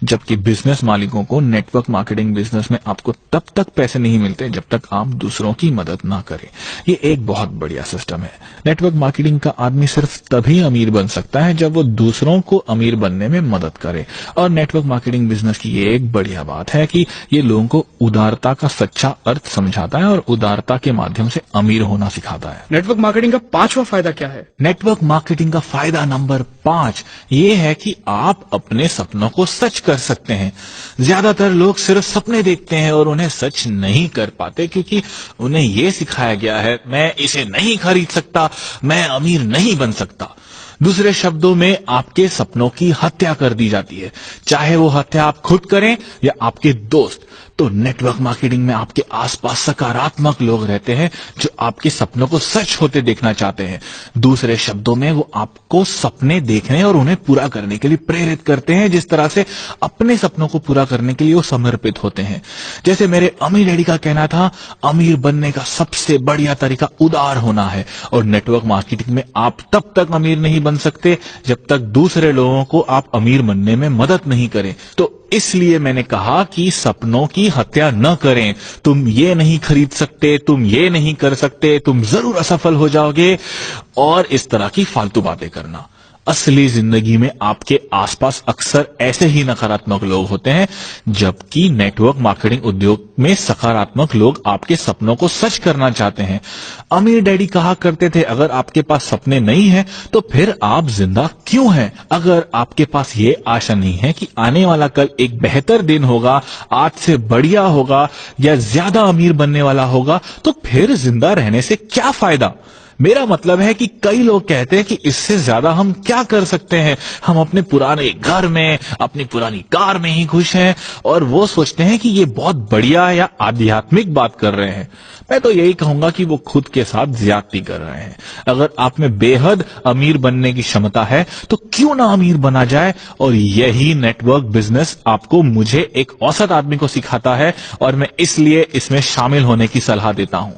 जबकि बिजनेस मालिकों को नेटवर्क मार्केटिंग बिजनेस में आपको तब तक पैसे नहीं मिलते जब तक आप दूसरों की मदद ना करें। ये एक बहुत बढ़िया सिस्टम है। नेटवर्क मार्केटिंग का आदमी सिर्फ तभी अमीर बन सकता है जब वो दूसरों को अमीर बनने में मदद करे। और नेटवर्क मार्केटिंग बिजनेस की ये एक बढ़िया बात है कि ये लोगों को उदारता का सच्चा अर्थ समझाता है और उदारता के माध्यम से अमीर होना सिखाता है। नेटवर्क मार्केटिंग का 5वां फायदा क्या है? नेटवर्क मार्केटिंग का फायदा नंबर 5 ये है कि आप अपने सपनों को सच कर सकते हैं। ज्यादातर लोग सिर्फ सपने देखते हैं और उन्हें सच नहीं कर पाते क्योंकि उन्हें ये सिखाया गया है, मैं इसे नहीं खरीद सकता, मैं अमीर नहीं बन सकता। दूसरे शब्दों में आपके सपनों की हत्या कर दी जाती है, चाहे वो हत्या आप खुद करें या आपके दोस्त। तो नेटवर्क मार्केटिंग में आपके आसपास सकारात्मक लोग रहते हैं जो आपके सपनों को सच होते देखना चाहते हैं। दूसरे शब्दों में वो आपको सपने देखने और उन्हें पूरा करने के लिए प्रेरित करते हैं, जिस तरह से अपने सपनों को पूरा करने के लिए वो समर्पित होते हैं। जैसे मेरे अमीर डैडी का कहना था, अमीर बनने का सबसे बढ़िया तरीका उदार होना है। और नेटवर्क मार्केटिंग में आप तब तक अमीर नहीं बन सकते जब तक दूसरे लोगों को आप अमीर बनने में मदद नहीं करें। तो इसलिए मैंने कहा कि सपनों की हत्या न करें। तुम ये नहीं खरीद सकते, तुम ये नहीं कर सकते, तुम जरूर असफल हो जाओगे, और इस तरह की फालतू बातें करना। असली जिंदगी में आपके आसपास अक्सर ऐसे ही नकारात्मक लोग होते हैं, जबकि नेटवर्क मार्केटिंग उद्योग में सकारात्मक लोग आपके सपनों को सच करना चाहते हैं। अमीर डैडी कहा करते थे, अगर आपके पास सपने नहीं है तो फिर आप जिंदा क्यों हैं? अगर आपके पास ये आशा नहीं है कि आने वाला कल एक बेहतर दिन होगा, आज से बढ़िया होगा या ज्यादा अमीर बनने वाला होगा, तो फिर जिंदा रहने से क्या फायदा? मेरा मतलब है कि कई लोग कहते हैं कि इससे ज्यादा हम क्या कर सकते हैं, हम अपने पुराने घर में, अपनी पुरानी कार में ही खुश हैं, और वो सोचते हैं कि ये बहुत बढ़िया या आध्यात्मिक बात कर रहे हैं। मैं तो यही कहूंगा कि वो खुद के साथ ज्यादती कर रहे हैं। अगर आप में बेहद अमीर बनने की क्षमता है तो क्यों ना अमीर बना जाए, और यही नेटवर्क बिजनेस आपको, मुझे, एक औसत आदमी को सिखाता है, और मैं इसलिए इसमें शामिल होने की सलाह देता हूं।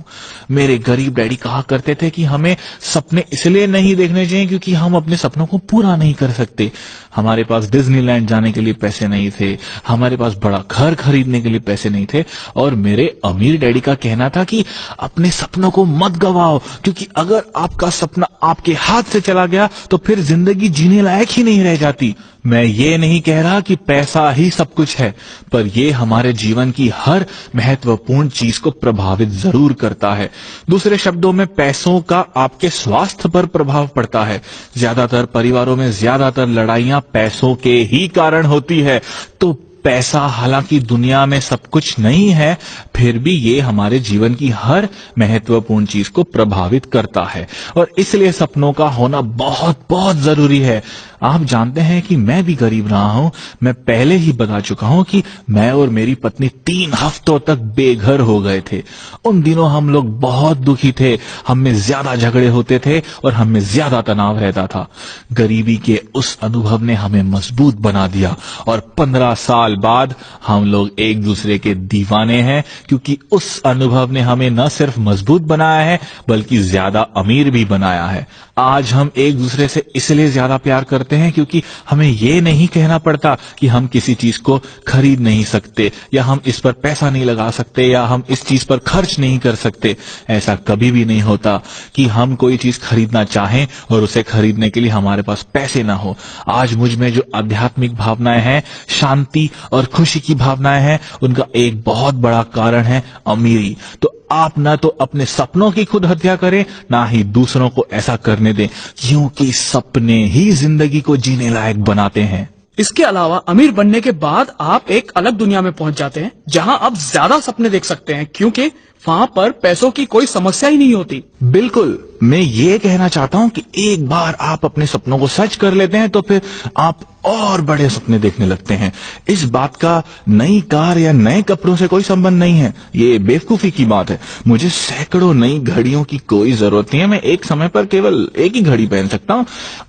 मेरे गरीब डैडी कहा करते थे कि हमें सपने इसलिए नहीं देखने चाहिए क्योंकि हम अपने सपनों को पूरा नहीं कर सकते। हमारे पास डिज्नीलैंड जाने के लिए पैसे नहीं थे, हमारे पास बड़ा घर खरीदने के लिए पैसे नहीं थे, और मेरे अमीर डैडी का कहना था कि अपने सपनों को मत गवाओ, क्योंकि अगर आपका सपना आपके हाथ से चला गया तो फिर जिंदगी जीने लायक ही नहीं रह जाती। मैं ये नहीं कह रहा कि पैसा ही सब कुछ है, पर यह हमारे जीवन की हर महत्वपूर्ण चीज को प्रभावित जरूर करता है। दूसरे शब्दों में, पैसों का आपके स्वास्थ्य पर प्रभाव पड़ता है। ज्यादातर परिवारों में ज्यादातर लड़ाइयां पैसों के ही कारण होती है। तो पैसा हालांकि दुनिया में सब कुछ नहीं है, फिर भी ये हमारे जीवन की हर महत्वपूर्ण चीज को प्रभावित करता है, और इसलिए सपनों का होना बहुत बहुत जरूरी है। आप जानते हैं कि मैं भी गरीब रहा हूं। मैं पहले ही बता चुका हूं कि मैं और मेरी पत्नी 3 हफ्तों तक बेघर हो गए थे। उन दिनों हम लोग बहुत दुखी थे, हम में ज्यादा झगड़े होते थे और हम में ज्यादा तनाव रहता था। गरीबी के उस अनुभव ने हमें मजबूत बना दिया, और 15 साल बाद हम लोग एक दूसरे के दीवाने हैं, क्योंकि उस अनुभव ने हमें न सिर्फ मजबूत बनाया है बल्कि ज्यादा अमीर भी बनाया है। आज हम एक दूसरे से इसलिए ज्यादा प्यार करते हैं क्योंकि हमें यह नहीं कहना पड़ता कि हम किसी चीज को खरीद नहीं सकते, या हम इस पर पैसा नहीं लगा सकते, या हम इस चीज पर खर्च नहीं कर सकते। ऐसा कभी भी नहीं होता कि हम कोई चीज खरीदना चाहें और उसे खरीदने के लिए हमारे पास पैसे ना हो। आज मुझ में जो आध्यात्मिक भावनाएं हैं, शांति और खुशी की भावनाएं हैं, उनका एक बहुत बड़ा कारण है अमीरी। तो आप ना तो अपने सपनों की खुद हत्या करें, ना ही दूसरों को ऐसा करने दें, क्योंकि सपने ही जिंदगी को जीने लायक बनाते हैं। इसके अलावा अमीर बनने के बाद आप एक अलग दुनिया में पहुंच जाते हैं, जहां आप ज्यादा सपने देख सकते हैं, क्योंकि वहां पर पैसों की कोई समस्या ही नहीं होती। बिल्कुल, मैं ये कहना चाहता हूं कि एक बार आप अपने सपनों को सच कर लेते हैं तो फिर आप और बड़े सपने देखने लगते हैं। इस बात का नई कार या नए कपड़ों से कोई संबंध नहीं है, ये बेवकूफी की बात है। मुझे सैकड़ों नई घड़ियों की कोई जरूरत नहीं है, मैं एक समय पर केवल एक ही घड़ी पहन सकता हूं।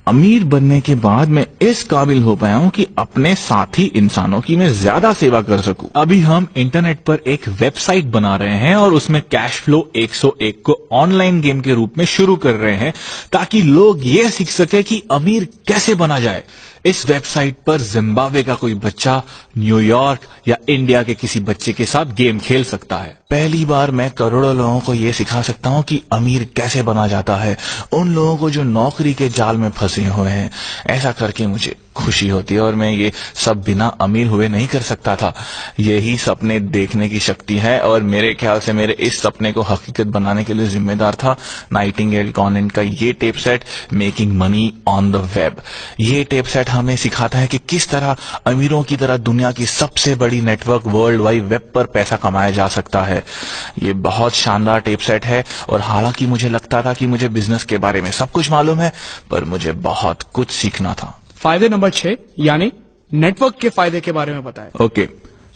अमीर बनने के बाद मैं इस काबिल हो पाया हूं कि अपने साथी इंसानों की मैं ज्यादा सेवा कर सकूं। अभी हम इंटरनेट पर एक वेबसाइट बना रहे हैं और उसमें कैश फ्लो 101 को ऑनलाइन गेम के रूप में शुरू कर रहे हैं, ताकि लोग ये सीख सके कि अमीर कैसे बना जाए। इस वेबसाइट पर जिम्बाब्वे का कोई बच्चा न्यूयॉर्क या इंडिया के किसी बच्चे के साथ गेम खेल सकता है। पहली बार मैं करोड़ों लोगों को ये सिखा सकता हूँ कि अमीर कैसे बना जाता है, उन लोगों को जो नौकरी के जाल में फंसे हुए हैं। ऐसा करके मुझे खुशी होती है और मैं ये सब बिना अमीर हुए नहीं कर सकता था। यही सपने देखने की शक्ति है और मेरे ख्याल से मेरे इस सपने को हकीकत बनाने के लिए जिम्मेदार था नाइटिंगेल कॉनेंट का ये tape set, making money on the web. ये टेप सेट हमें सिखाता है कि किस तरह अमीरों की तरह दुनिया की सबसे बड़ी नेटवर्क वर्ल्ड वाइड वेब पर पैसा कमाया जा सकता है। ये बहुत शानदार टेप सेट है और हालांकि मुझे लगता था कि मुझे बिजनेस के बारे में सब कुछ मालूम है, पर मुझे बहुत कुछ सीखना था। फायदे नंबर 6 यानी नेटवर्क के फायदे के बारे में बताएं। ओके,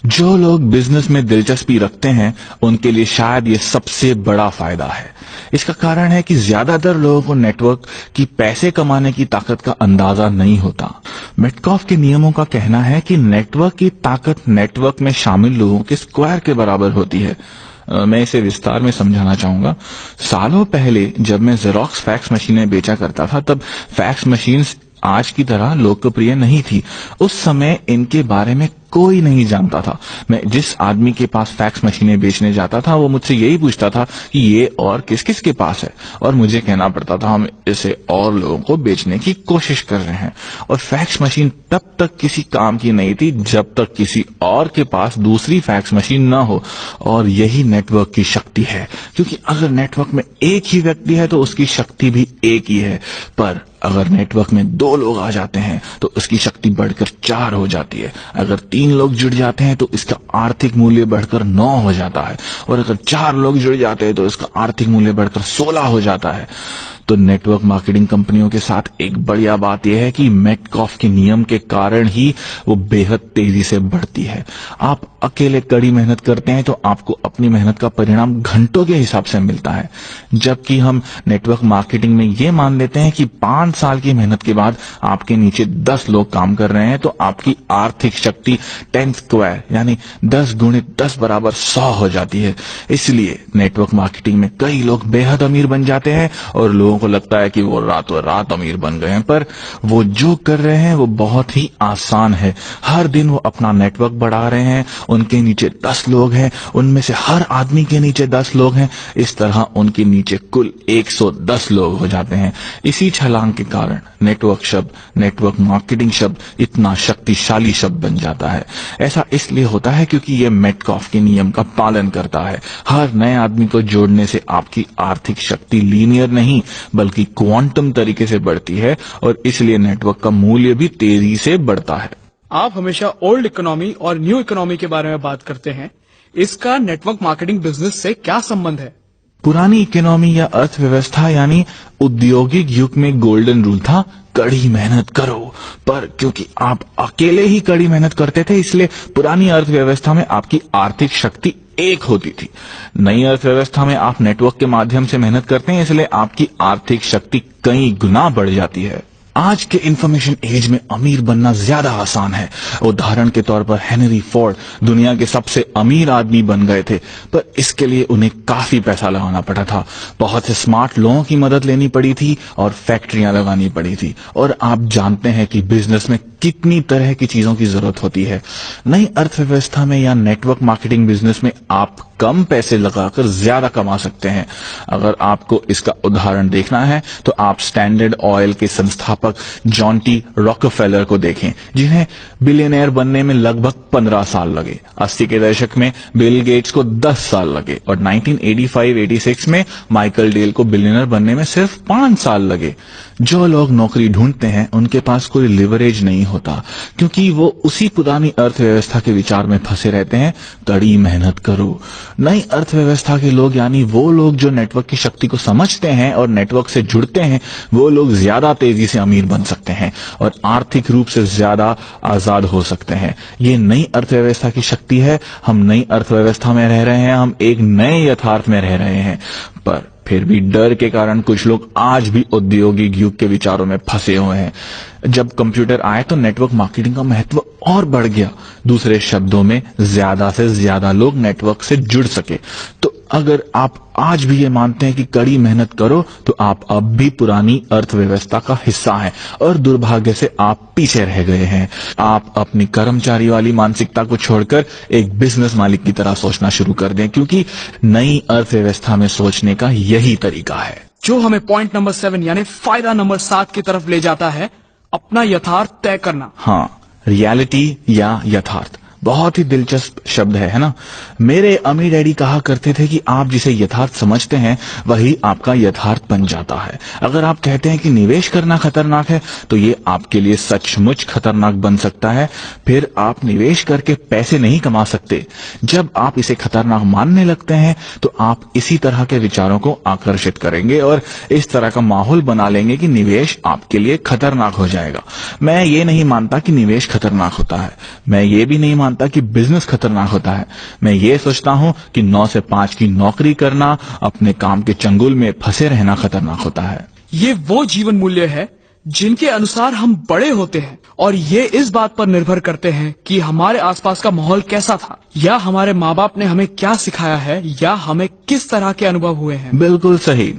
जो लोग बिजनेस में दिलचस्पी रखते हैं उनके लिए शायद ये सबसे बड़ा फायदा है। इसका कारण है कि ज्यादातर लोगों को नेटवर्क की पैसे कमाने की ताकत का अंदाजा नहीं होता। मेटकॉफ के नियमों का कहना है कि नेटवर्क की ताकत नेटवर्क में शामिल लोगों के स्क्वायर के बराबर होती है। मैं इसे विस्तार में समझाना चाहूंगा। सालों पहले जब मैं जेरोक्स फैक्स मशीनें बेचा करता था, तब फैक्स मशीन्स आज की तरह लोकप्रिय नहीं थी। उस समय इनके बारे में कोई नहीं जानता था। मैं जिस आदमी के पास फैक्स मशीनें बेचने जाता था वो मुझसे यही पूछता था कि ये और किस किस के पास है, और मुझे कहना पड़ता था हम इसे और लोगों को बेचने की कोशिश कर रहे हैं। और फैक्स मशीन तब तक किसी काम की नहीं थी जब तक किसी और के पास दूसरी फैक्स मशीन न हो। और यही नेटवर्क की शक्ति है, क्योंकि अगर नेटवर्क में एक ही व्यक्ति है तो उसकी शक्ति भी एक ही है, पर अगर नेटवर्क में 2 लोग आ जाते हैं तो उसकी शक्ति बढ़कर 4 हो जाती है। अगर 3 लोग जुड़ जाते हैं तो इसका आर्थिक मूल्य बढ़कर 9 हो जाता है, और अगर 4 लोग जुड़ जाते हैं तो इसका आर्थिक मूल्य बढ़कर 16 हो जाता है। तो नेटवर्क मार्केटिंग कंपनियों के साथ एक बढ़िया बात यह है कि मेटकॉफ के नियम के कारण ही वो बेहद तेजी से बढ़ती है। आप अकेले कड़ी मेहनत करते हैं तो आपको अपनी मेहनत का परिणाम घंटों के हिसाब से मिलता है, जबकि हम नेटवर्क मार्केटिंग में ये मान लेते हैं कि 5 साल की मेहनत के बाद आपके नीचे 10 लोग काम कर रहे हैं तो आपकी आर्थिक शक्ति 10 स्क्वायर यानी 10 गुणित 10 बराबर 100 हो जाती है। इसलिए नेटवर्क मार्केटिंग में कई लोग बेहद अमीर बन जाते हैं और लोगों को लगता है कि वो रातों रात अमीर बन गए हैं, पर वो जो कर रहे हैं वो बहुत ही आसान है। हर दिन वो अपना नेटवर्क बढ़ा रहे हैं, उनके नीचे 10 लोग हैं, उनमें से हर आदमी के नीचे 10 लोग हैं। इस तरह उनके नीचे कुल 110 लोग हो जाते हैं। इसी छलांग के कारण नेटवर्क शब्द, नेटवर्क मार्केटिंग शब्द इतना शक्तिशाली शब्द बन जाता है। ऐसा इसलिए होता है क्योंकि ये मेटकॉफ के नियम का पालन करता है। हर नए आदमी को जोड़ने से आपकी आर्थिक शक्ति लीनियर नहीं बल्कि क्वांटम तरीके से बढ़ती है, और इसलिए नेटवर्क का मूल्य भी तेजी से बढ़ता है। आप हमेशा ओल्ड इकोनॉमी और न्यू इकोनॉमी के बारे में बात करते हैं, इसका नेटवर्क मार्केटिंग बिजनेस से क्या संबंध है? पुरानी इकोनॉमी या अर्थव्यवस्था यानी औद्योगिक युग में गोल्डन रूल था, कड़ी मेहनत करो। पर क्योंकि आप अकेले ही कड़ी मेहनत करते थे, इसलिए पुरानी अर्थव्यवस्था में आपकी आर्थिक शक्ति एक होती थी। नई अर्थव्यवस्था में आप नेटवर्क के माध्यम से मेहनत करते हैं, इसलिए आपकी आर्थिक शक्ति कई गुना बढ़ जाती है। आज के इंफॉर्मेशन एज में अमीर बनना ज्यादा आसान है। उदाहरण के तौर पर हेनरी फोर्ड दुनिया के सबसे अमीर आदमी बन गए थे, पर इसके लिए उन्हें काफी पैसा लगाना पड़ा था। बहुत से स्मार्ट लोगों की मदद लेनी पड़ी थी और फैक्ट्रियां लगानी पड़ी थी। और आप जानते हैं कि बिजनेस में कितनी तरह की चीजों की जरूरत होती है। नई अर्थव्यवस्था में या नेटवर्क मार्केटिंग बिजनेस में आप कम पैसे लगाकर ज्यादा कमा सकते हैं। अगर आपको इसका उदाहरण देखना है तो आप स्टैंडर्ड ऑयल के संस्थापक जॉन टी रॉकफेलर को देखें, जिन्हें बिलियनर बनने में लगभग 15 साल लगे। 80 के दशक में बिल गेट्स को 10 साल लगे और 1985-86 में माइकल डेल को बिलियनर बनने में सिर्फ 5 साल लगे। जो लोग नौकरी ढूंढते हैं उनके पास कोई लिवरेज नहीं होता, क्योंकि वो उसी पुरानी अर्थव्यवस्था के विचार में फंसे रहते हैं। कड़ी मेहनत करो। नई अर्थव्यवस्था के लोग यानी वो लोग जो नेटवर्क की शक्ति को समझते हैं और नेटवर्क से जुड़ते हैं, वो लोग ज्यादा तेजी से अमीर बन सकते हैं और आर्थिक रूप से ज्यादा आजाद हो सकते हैं। ये नई अर्थव्यवस्था की शक्ति है। हम नई अर्थव्यवस्था में रह रहे हैं, हम एक नए यथार्थ में रह रहे हैं, पर फिर भी डर के कारण कुछ लोग आज भी औद्योगिक युग के विचारों में फंसे हुए हैं। जब कंप्यूटर आए तो नेटवर्क मार्केटिंग का महत्व और बढ़ गया। दूसरे शब्दों में ज्यादा से ज्यादा लोग नेटवर्क से जुड़ सके। तो अगर आप आज भी ये मानते हैं कि कड़ी मेहनत करो तो आप अब भी पुरानी अर्थव्यवस्था का हिस्सा हैं और दुर्भाग्य से आप पीछे रह गए हैं। आप अपनी कर्मचारी वाली मानसिकता को छोड़कर एक बिजनेस मालिक की तरह सोचना शुरू कर दें, क्योंकि नई अर्थव्यवस्था में सोचने का यही तरीका है जो हमें पॉइंट नंबर 7 यानी फायदा नंबर 7 की तरफ ले जाता है, अपना यथार्थ तय करना। हाँ, रियलिटी या यथार्थ बहुत ही दिलचस्प शब्द है ना। मेरे अम्मी डैडी कहा करते थे कि आप जिसे यथार्थ समझते हैं वही आपका यथार्थ बन जाता है। अगर आप कहते हैं कि निवेश करना खतरनाक है तो ये आपके लिए सचमुच खतरनाक बन सकता है। फिर आप निवेश करके पैसे नहीं कमा सकते। जब आप इसे खतरनाक मानने लगते हैं तो आप इसी तरह के विचारों को आकर्षित करेंगे और इस तरह का माहौल बना लेंगे कि निवेश आपके लिए खतरनाक हो जाएगा। मैं ये नहीं मानता कि निवेश खतरनाक होता है। मैं ये भी नहीं मानता कि बिजनेस खतरनाक होता है। मैं ये सोचता हूं कि 9 से 5 की नौकरी करना, अपने काम के चंगुल में फंसे रहना खतरनाक होता है। ये वो जीवन मूल्य है जिनके अनुसार हम बड़े होते हैं और ये इस बात पर निर्भर करते हैं कि हमारे आसपास का माहौल कैसा था, या हमारे माँ बाप ने हमें क्या सिखाया है, या हमें किस तरह के अनुभव हुए हैं। बिल्कुल सही।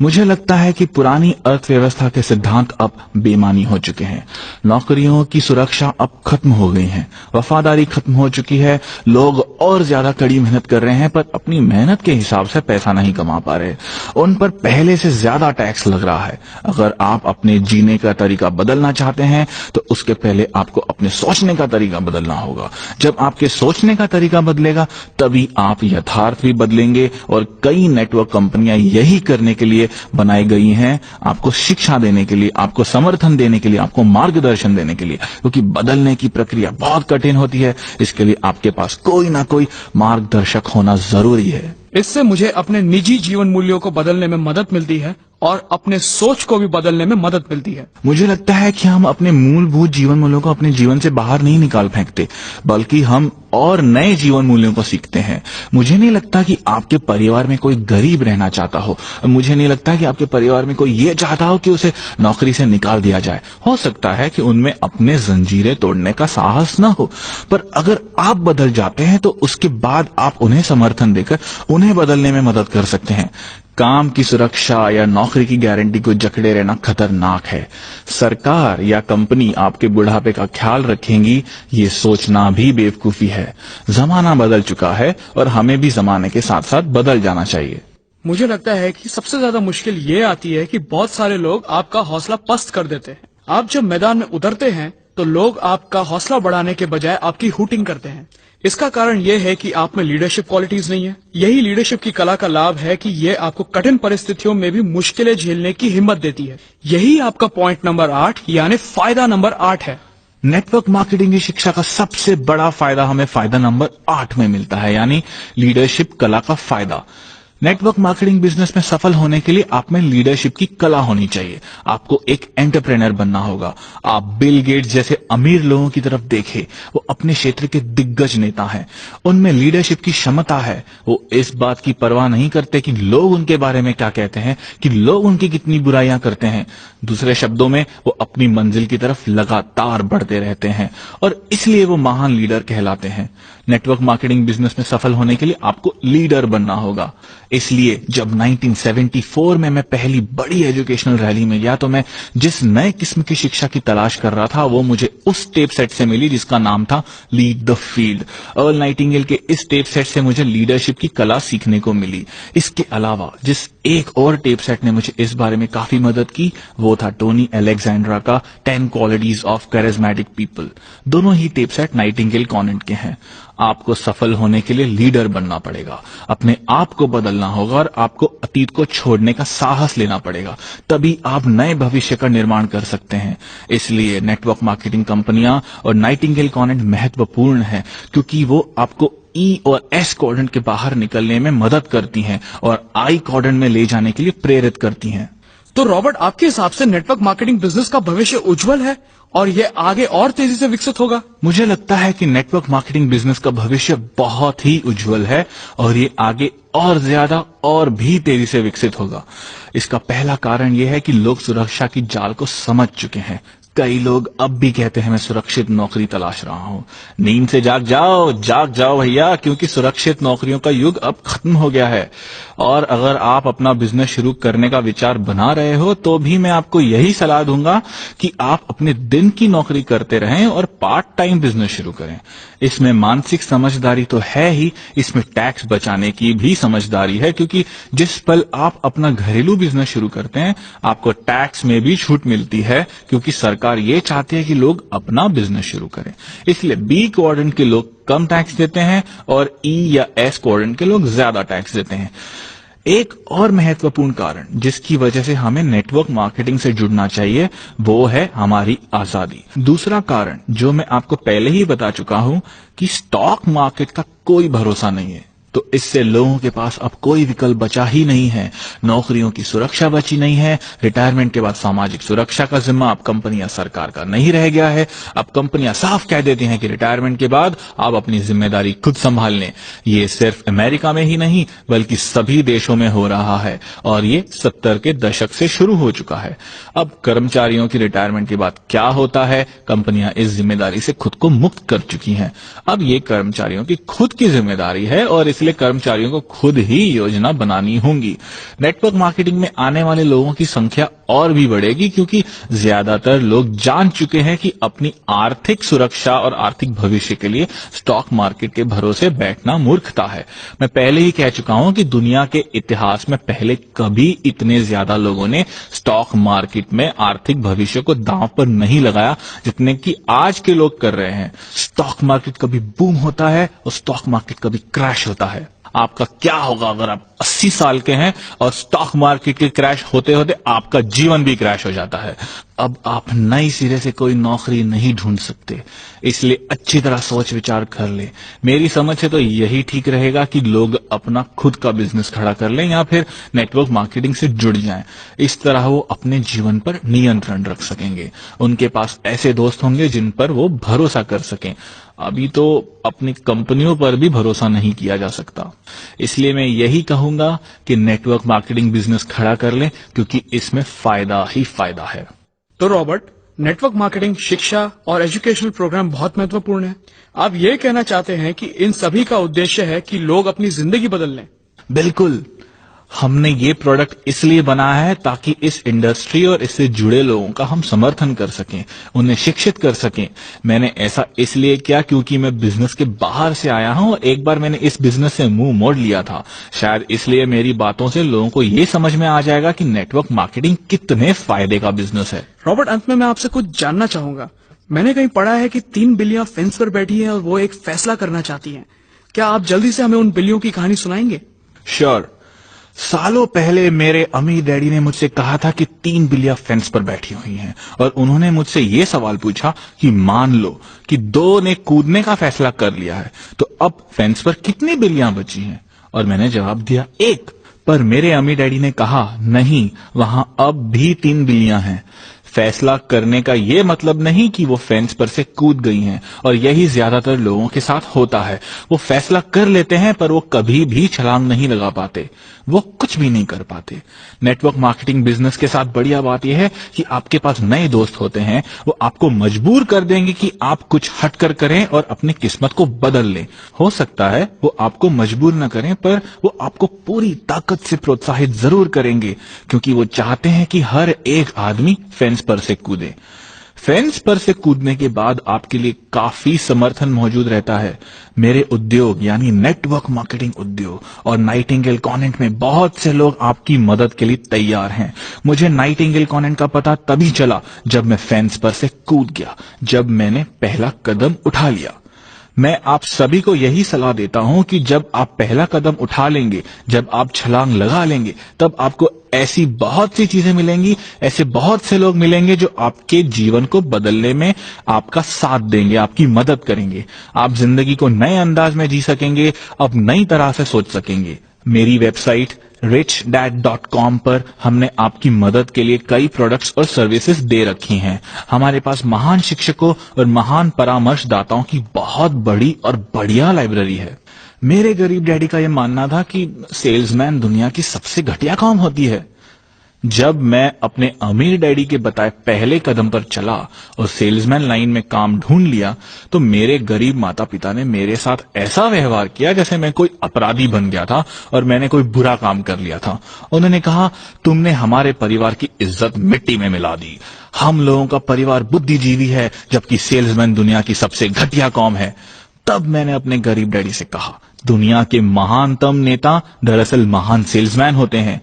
मुझे लगता है कि पुरानी अर्थव्यवस्था के सिद्धांत अब बेमानी हो चुके हैं। नौकरियों की सुरक्षा अब खत्म हो गई है, वफादारी खत्म हो चुकी है। लोग और ज्यादा कड़ी मेहनत कर रहे हैं पर अपनी मेहनत के हिसाब से पैसा नहीं कमा पा रहे। उन पर पहले से ज्यादा टैक्स लग रहा है। अगर आप अपने जीने का तरीका बदलना चाहते हैं तो उसके पहले आपको अपने सोचने का तरीका बदलना होगा। जब आपके सोचने का तरीका बदलेगा तभी आप यथार्थ भी बदलेंगे। और कई नेटवर्क कंपनियां यही करने के लिए बनाई गई हैं, आपको शिक्षा देने के लिए, आपको समर्थन देने के लिए, आपको मार्गदर्शन देने के लिए, क्योंकि बदलने की प्रक्रिया बहुत कठिन होती है। इसके लिए आपके पास कोई ना कोई मार्गदर्शक होना जरूरी है। इससे मुझे अपने निजी जीवन मूल्यों को बदलने में मदद मिलती है और अपने सोच को भी बदलने में मदद मिलती है। मुझे लगता है कि हम अपने मूलभूत जीवन मूल्यों को अपने जीवन से बाहर नहीं निकाल फेंकते, बल्कि हम और नए जीवन मूल्यों को सीखते हैं। मुझे नहीं लगता कि आपके परिवार में कोई गरीब रहना चाहता हो। मुझे नहीं लगता कि आपके परिवार में कोई ये चाहता हो कि उसे नौकरी से निकाल दिया जाए। हो सकता है कि उनमें अपने जंजीरें तोड़ने का साहस न हो, पर अगर आप बदल जाते हैं तो उसके बाद आप उन्हें समर्थन देकर उन्हें बदलने में मदद कर सकते हैं। काम की सुरक्षा या नौकरी की गारंटी को जकड़े रहना खतरनाक है। सरकार या कंपनी आपके बुढ़ापे का ख्याल रखेंगी, ये सोचना भी बेवकूफी है। जमाना बदल चुका है और हमें भी जमाने के साथ साथ बदल जाना चाहिए। मुझे लगता है कि सबसे ज्यादा मुश्किल ये आती है कि बहुत सारे लोग आपका हौसला पस्त कर देते हैं। आप जब मैदान में उतरते हैं तो लोग आपका हौसला बढ़ाने के बजाय आपकी हुटिंग करते हैं। इसका कारण यह है कि आप में लीडरशिप क्वालिटीज नहीं है। यही लीडरशिप की कला का लाभ है कि ये आपको कठिन परिस्थितियों में भी मुश्किलें झेलने की हिम्मत देती है। यही आपका पॉइंट नंबर 8 यानी फायदा नंबर 8 है। नेटवर्क मार्केटिंग की शिक्षा का सबसे बड़ा फायदा हमें फायदा नंबर 8 में मिलता है, यानी लीडरशिप कला का फायदा। नेटवर्क मार्केटिंग बिजनेस में सफल होने के लिए आप में लीडरशिप की कला होनी चाहिए। आपको एक एंटरप्रेन्योर बनना होगा। आप बिल गेट्स जैसे अमीर लोगों की तरफ देखें, वो अपने क्षेत्र के दिग्गज नेता हैं। उनमें लीडरशिप की क्षमता है। वो इस बात की परवाह नहीं करते कि लोग उनके बारे में क्या कहते हैं, कि लोग उनकी कितनी बुराइयां करते हैं। दूसरे शब्दों में वो अपनी मंजिल की तरफ लगातार बढ़ते रहते हैं और इसलिए वो महान लीडर कहलाते हैं। नेटवर्क मार्केटिंग बिजनेस में सफल होने के लिए आपको लीडर बनना होगा। इसलिए जब 1974 में मैं पहली बड़ी एजुकेशनल रैली में गया तो मैं जिस नए किस्म की शिक्षा की तलाश कर रहा था वो मुझे उस टेप सेट से मिली जिसका नाम था lead the field. Earl Nightingale के इस टेप सेट से मुझे लीडरशिप की कला सीखने को मिली। इसके अलावा जिस एक और टेप सेट ने मुझे इस बारे में काफी मदद की वो था टोनी अलेक्जेंड्रा का 10 क्वालिटीज ऑफ कैरिज्मेटिक पीपल। दोनों ही टेप सेट नाइटिंगेल कॉन्वेंट के हैं। आपको सफल होने के लिए लीडर बनना पड़ेगा, अपने आप को बदलना होगा और आपको अतीत को छोड़ने का साहस लेना पड़ेगा। तभी आप नए भविष्य का निर्माण कर सकते हैं। इसलिए नेटवर्क मार्केटिंग कंपनियां और नाइटिंगेल कॉन्वेंट महत्वपूर्ण है, क्योंकि वो आपको ई और एस क्वाड्रेंट के बाहर निकलने में मदद करती हैं और आई क्वाड्रेंट में ले जाने के लिए प्रेरित करती हैं। तो रॉबर्ट, आपके हिसाब से नेटवर्क मार्केटिंग बिजनेस का भविष्य उज्जवल है और ये आगे और तेजी से विकसित होगा? मुझे लगता है कि नेटवर्क मार्केटिंग बिजनेस का भविष्य बहुत ही उज्जवल है और ये आगे और ज्यादा और भी तेजी से विकसित होगा। इसका पहला कारण यह है कि लोग सुरक्षा की जाल को समझ चुके हैं। कई लोग अब भी कहते हैं मैं सुरक्षित नौकरी तलाश रहा हूं। नींद से जाग जाओ भैया, क्योंकि सुरक्षित नौकरियों का युग अब खत्म हो गया है। और अगर आप अपना बिजनेस शुरू करने का विचार बना रहे हो तो भी मैं आपको यही सलाह दूंगा कि आप अपने दिन की नौकरी करते रहें और पार्ट टाइम बिजनेस शुरू करें। इसमें मानसिक समझदारी तो है ही, इसमें टैक्स बचाने की भी समझदारी है, क्योंकि जिस पल आप अपना घरेलू बिजनेस शुरू करते हैं आपको टैक्स में भी छूट मिलती है, क्योंकि सरकार ये चाहती है कि लोग अपना बिजनेस शुरू करें। इसलिए बी क्वाड्रेंट के लोग कम टैक्स देते हैं और ई या एस क्वाड्रेंट के लोग ज्यादा टैक्स देते हैं। एक और महत्वपूर्ण कारण जिसकी वजह से हमें नेटवर्क मार्केटिंग से जुड़ना चाहिए वो है हमारी आजादी। दूसरा कारण जो मैं आपको पहले ही बता चुका हूं कि स्टॉक मार्केट का कोई भरोसा नहीं है, तो इससे लोगों के पास अब कोई विकल्प बचा ही नहीं है। नौकरियों की सुरक्षा बची नहीं है। रिटायरमेंट के बाद सामाजिक सुरक्षा का जिम्मा अब कंपनी या सरकार का नहीं रह गया है। अब कंपनियां साफ कह देती हैं कि रिटायरमेंट के बाद आप अपनी जिम्मेदारी खुद संभाल लें। ये सिर्फ अमेरिका में ही नहीं बल्कि सभी देशों में हो रहा है और ये 70 के दशक से शुरू हो चुका है। अब कर्मचारियों की रिटायरमेंट के बाद क्या होता है, कंपनियां इस जिम्मेदारी से खुद को मुक्त कर चुकी हैं। अब ये कर्मचारियों की खुद की जिम्मेदारी है और इसलिए कर्मचारियों को खुद ही योजना बनानी होगी। नेटवर्क मार्केटिंग में आने वाले लोगों की संख्या और भी बढ़ेगी, क्योंकि ज्यादातर लोग जान चुके हैं कि अपनी आर्थिक सुरक्षा और आर्थिक भविष्य के लिए स्टॉक मार्केट के भरोसे बैठना मूर्खता है। मैं पहले ही कह चुका हूं कि दुनिया के इतिहास में पहले कभी इतने ज्यादा लोगों ने स्टॉक मार्केट में आर्थिक भविष्य को दांव पर नहीं लगाया जितने कि आज के लोग कर रहे हैं। स्टॉक मार्केट कभी बूम होता है और स्टॉक मार्केट कभी क्रैश होता है। आपका क्या होगा अगर आप 80 साल के हैं और स्टॉक मार्केट के क्रैश होते होते आपका जीवन भी क्रैश हो जाता है। अब आप नई सिरे से कोई नौकरी नहीं ढूंढ सकते, इसलिए अच्छी तरह सोच विचार कर ले। मेरी समझ से तो यही ठीक रहेगा कि लोग अपना खुद का बिजनेस खड़ा कर लें या फिर नेटवर्क मार्केटिंग से जुड़ जाएं। इस तरह वो अपने जीवन पर नियंत्रण रख सकेंगे। उनके पास ऐसे दोस्त होंगे जिन पर वो भरोसा कर सकें। अभी तो अपनी कंपनियों पर भी भरोसा नहीं किया जा सकता। इसलिए मैं यही कहूंगा कि नेटवर्क मार्केटिंग बिजनेस खड़ा कर लें, क्योंकि इसमें फायदा ही फायदा है। तो रॉबर्ट, नेटवर्क मार्केटिंग, शिक्षा और एजुकेशनल प्रोग्राम बहुत महत्वपूर्ण है। आप ये कहना चाहते हैं कि इन सभी का उद्देश्य है कि लोग अपनी जिंदगी बदल लें? बिल्कुल। हमने ये प्रोडक्ट इसलिए बनाया है ताकि इस इंडस्ट्री और इससे जुड़े लोगों का हम समर्थन कर सकें, उन्हें शिक्षित कर सकें। मैंने ऐसा इसलिए किया क्योंकि मैं बिजनेस के बाहर से आया हूं और एक बार मैंने इस बिजनेस से मुंह मोड़ लिया था। शायद इसलिए मेरी बातों से लोगों को ये समझ में आ जाएगा कि नेटवर्क मार्केटिंग कितने फायदे का बिजनेस है। रॉबर्ट, अंत में मैं आपसे कुछ जानना चाहूंगा। मैंने कहीं पढ़ा है कि 3 बिल्लियां फेंस पर बैठी हैं और वो एक फैसला करना चाहती हैं। क्या आप जल्दी से हमें उन बिल्लियों की कहानी सुनाएंगे? श्योर। सालों पहले मेरे अमीर डैडी ने मुझसे कहा था कि 3 बिल्लियां फेंस पर बैठी हुई हैं और उन्होंने मुझसे ये सवाल पूछा कि मान लो कि 2 ने कूदने का फैसला कर लिया है, तो अब फेंस पर कितनी बिल्लियां बची हैं? और मैंने जवाब दिया 1। पर मेरे अमीर डैडी ने कहा नहीं, वहां अब भी 3 बिल्लियां हैं। फैसला करने का ये मतलब नहीं कि वो फेंस पर से कूद गई हैं, और यही ज्यादातर लोगों के साथ होता है। वो फैसला कर लेते हैं पर वो कभी भी छलांग नहीं लगा पाते, वो कुछ भी नहीं कर पाते। नेटवर्क मार्केटिंग बिजनेस के साथ बढ़िया बात यह है कि आपके पास नए दोस्त होते हैं, वो आपको मजबूर कर देंगे कि आप कुछ हटकर करें और अपनी किस्मत को बदल लें। हो सकता है वो आपको मजबूर न करें, पर वो आपको पूरी ताकत से प्रोत्साहित जरूर करेंगे, क्योंकि वो चाहते हैं कि हर एक आदमी फेंस पर से कूदे। फेंस पर से कूदने के बाद आपके लिए काफी समर्थन मौजूद रहता है। मेरे उद्योग यानी नेटवर्क मार्केटिंग उद्योग और नाइटिंगेल कॉन्वेंट में बहुत से लोग आपकी मदद के लिए तैयार हैं। मुझे नाइटिंगेल कॉन्वेंट का पता तभी चला जब मैं फेंस पर से कूद गया, जब मैंने पहला कदम उठा लिया। मैं आप सभी को यही सलाह देता हूं कि जब आप पहला कदम उठा लेंगे, जब आप छलांग लगा लेंगे, तब आपको ऐसी बहुत सी चीजें मिलेंगी, ऐसे बहुत से लोग मिलेंगे जो आपके जीवन को बदलने में आपका साथ देंगे, आपकी मदद करेंगे। आप जिंदगी को नए अंदाज में जी सकेंगे, अब नई तरह से सोच सकेंगे। मेरी वेबसाइट richdad.com पर हमने आपकी मदद के लिए कई प्रोडक्ट्स और सर्विसेज दे रखी हैं। हमारे पास महान शिक्षकों और महान परामर्शदाताओं की बहुत बड़ी और बढ़िया लाइब्रेरी है। मेरे गरीब डैडी का यह मानना था कि सेल्समैन दुनिया की सबसे घटिया काम होती है। जब मैं अपने अमीर डैडी के बताए पहले कदम पर चला और सेल्समैन लाइन में काम ढूंढ लिया तो मेरे गरीब माता पिता ने मेरे साथ ऐसा व्यवहार किया जैसे मैं कोई अपराधी बन गया था और मैंने कोई बुरा काम कर लिया था। उन्होंने कहा, तुमने हमारे परिवार की इज्जत मिट्टी में मिला दी। हम लोगों का परिवार बुद्धिजीवी है जबकि सेल्समैन दुनिया की सबसे घटिया कौम है। तब मैंने अपने गरीब डैडी से कहा, दुनिया के महानतम नेता दरअसल महान सेल्समैन होते हैं।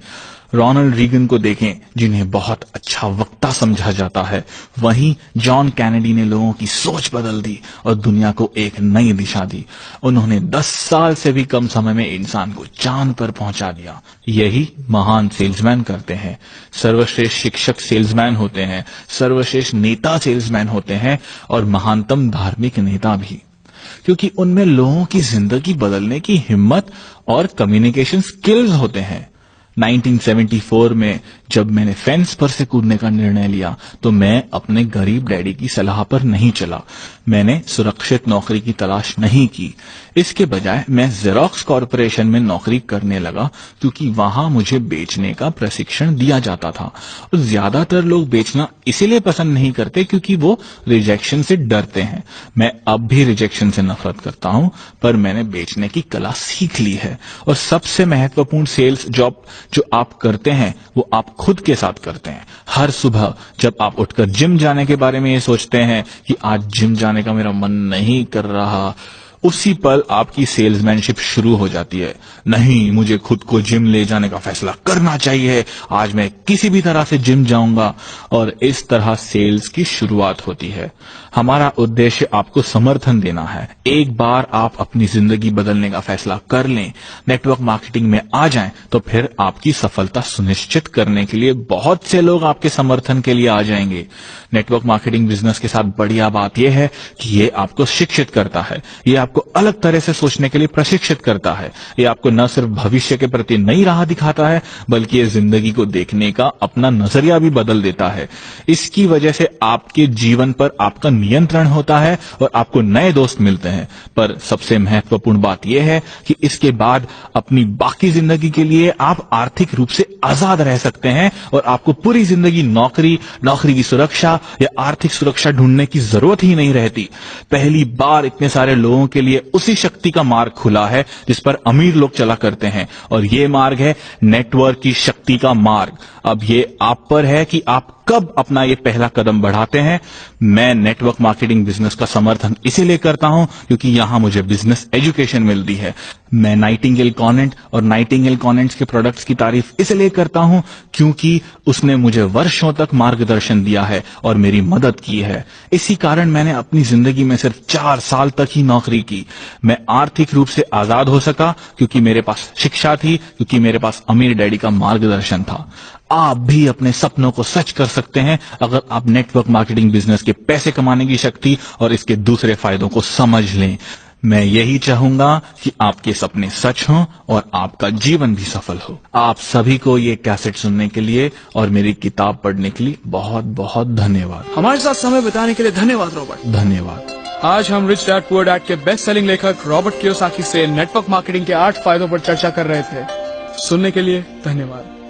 रोनाल्ड रीगन को देखें जिन्हें बहुत अच्छा वक्ता समझा जाता है, वहीं जॉन कैनेडी ने लोगों की सोच बदल दी और दुनिया को एक नई दिशा दी। उन्होंने 10 साल से भी कम समय में इंसान को चांद पर पहुंचा दिया। यही महान सेल्समैन करते हैं। सर्वश्रेष्ठ शिक्षक सेल्समैन होते हैं, सर्वश्रेष्ठ नेता सेल्समैन होते हैं और महानतम धार्मिक नेता भी, क्योंकि उनमें लोगों की जिंदगी बदलने की हिम्मत और कम्युनिकेशन स्किल्स होते हैं। 1974 में जब मैंने फेंस पर से कूदने का निर्णय लिया तो मैं अपने गरीब डैडी की सलाह पर नहीं चला। मैंने सुरक्षित नौकरी की तलाश नहीं की। इसके बजाय मैं जेरोक्स कॉर्पोरेशन में नौकरी करने लगा क्योंकि वहां मुझे बेचने का प्रशिक्षण दिया जाता था। और ज्यादातर लोग बेचना इसीलिए पसंद नहीं करते क्योंकि वो रिजेक्शन से डरते हैं। मैं अब भी रिजेक्शन से नफरत करता हूं, पर मैंने बेचने की कला सीख ली है। और सबसे महत्वपूर्ण सेल्स जॉब जो आप करते हैं वो आप खुद के साथ करते हैं। हर सुबह जब आप उठकर जिम जाने के बारे में ये सोचते हैं कि आज जिम जाने का मेरा मन नहीं कर रहा, उसी पल आपकी सेल्समैनशिप शुरू हो जाती है। नहीं, मुझे खुद को जिम ले जाने का फैसला करना चाहिए, आज मैं किसी भी तरह से जिम जाऊंगा। और इस तरह सेल्स की शुरुआत होती है। हमारा उद्देश्य आपको समर्थन देना है। एक बार आप अपनी जिंदगी बदलने का फैसला कर लें, नेटवर्क मार्केटिंग में आ जाएं, तो फिर आपकी सफलता सुनिश्चित करने के लिए बहुत से लोग आपके समर्थन के लिए आ जाएंगे। नेटवर्क मार्केटिंग बिजनेस के साथ बढ़िया बात यह है कि ये आपको शिक्षित करता है, ये आपको अलग तरह से सोचने के लिए प्रशिक्षित करता है। ये आपको न सिर्फ भविष्य के प्रति नई राह दिखाता है बल्कि ये जिंदगी को देखने का अपना नजरिया भी बदल देता है। इसकी वजह से आपके जीवन पर आपका नियंत्रण होता है और आपको नए दोस्त मिलते हैं। पर सबसे महत्वपूर्ण बात यह है कि इसके बाद अपनी बाकी जिंदगी के लिए आप आर्थिक रूप से आजाद रह सकते हैं और आपको पूरी जिंदगी नौकरी की सुरक्षा या आर्थिक सुरक्षा ढूंढने की जरूरत ही नहीं रहती। पहली बार इतने सारे लोगों के लिए उसी शक्ति का मार्ग खुला है जिस पर अमीर लोग चला करते हैं, और ये मार्ग है नेटवर्क की शक्ति का मार्ग। अब ये आप पर है कि आप कब अपना ये पहला कदम बढ़ाते हैं। मैं नेटवर्क मार्केटिंग बिजनेस का समर्थन इसीलिए करता हूं क्योंकि यहां मुझे बिजनेस एजुकेशन मिलती है। मैं नाइटिंगेल कॉनेंट और नाइटिंगेल कॉनेंट्स के प्रोडक्ट्स की तारीफ इसलिए करता हूं क्योंकि उसने मुझे वर्षों तक मार्गदर्शन दिया है और मेरी मदद की है। इसी कारण मैंने अपनी जिंदगी में सिर्फ 4 साल तक ही नौकरी की। मैं आर्थिक रूप से आजाद हो सका क्योंकि मेरे पास शिक्षा थी, क्योंकि मेरे पास अमीर डैडी का मार्गदर्शन था। आप भी अपने सपनों को सच कर सकते हैं अगर आप नेटवर्क मार्केटिंग बिजनेस के पैसे कमाने की शक्ति और इसके दूसरे फायदों को समझ लें। मैं यही चाहूंगा कि आपके सपने सच हों और आपका जीवन भी सफल हो। आप सभी को ये कैसेट सुनने के लिए और मेरी किताब पढ़ने के लिए बहुत बहुत धन्यवाद। हमारे साथ समय बिताने के लिए धन्यवाद रॉबर्ट। धन्यवाद। आज हम रिच डैड पुअर डैड के बेस्ट सेलिंग लेखक रॉबर्ट कियोसाकी से नेटवर्क मार्केटिंग के 8 फायदों पर चर्चा कर रहे थे। सुनने के लिए धन्यवाद।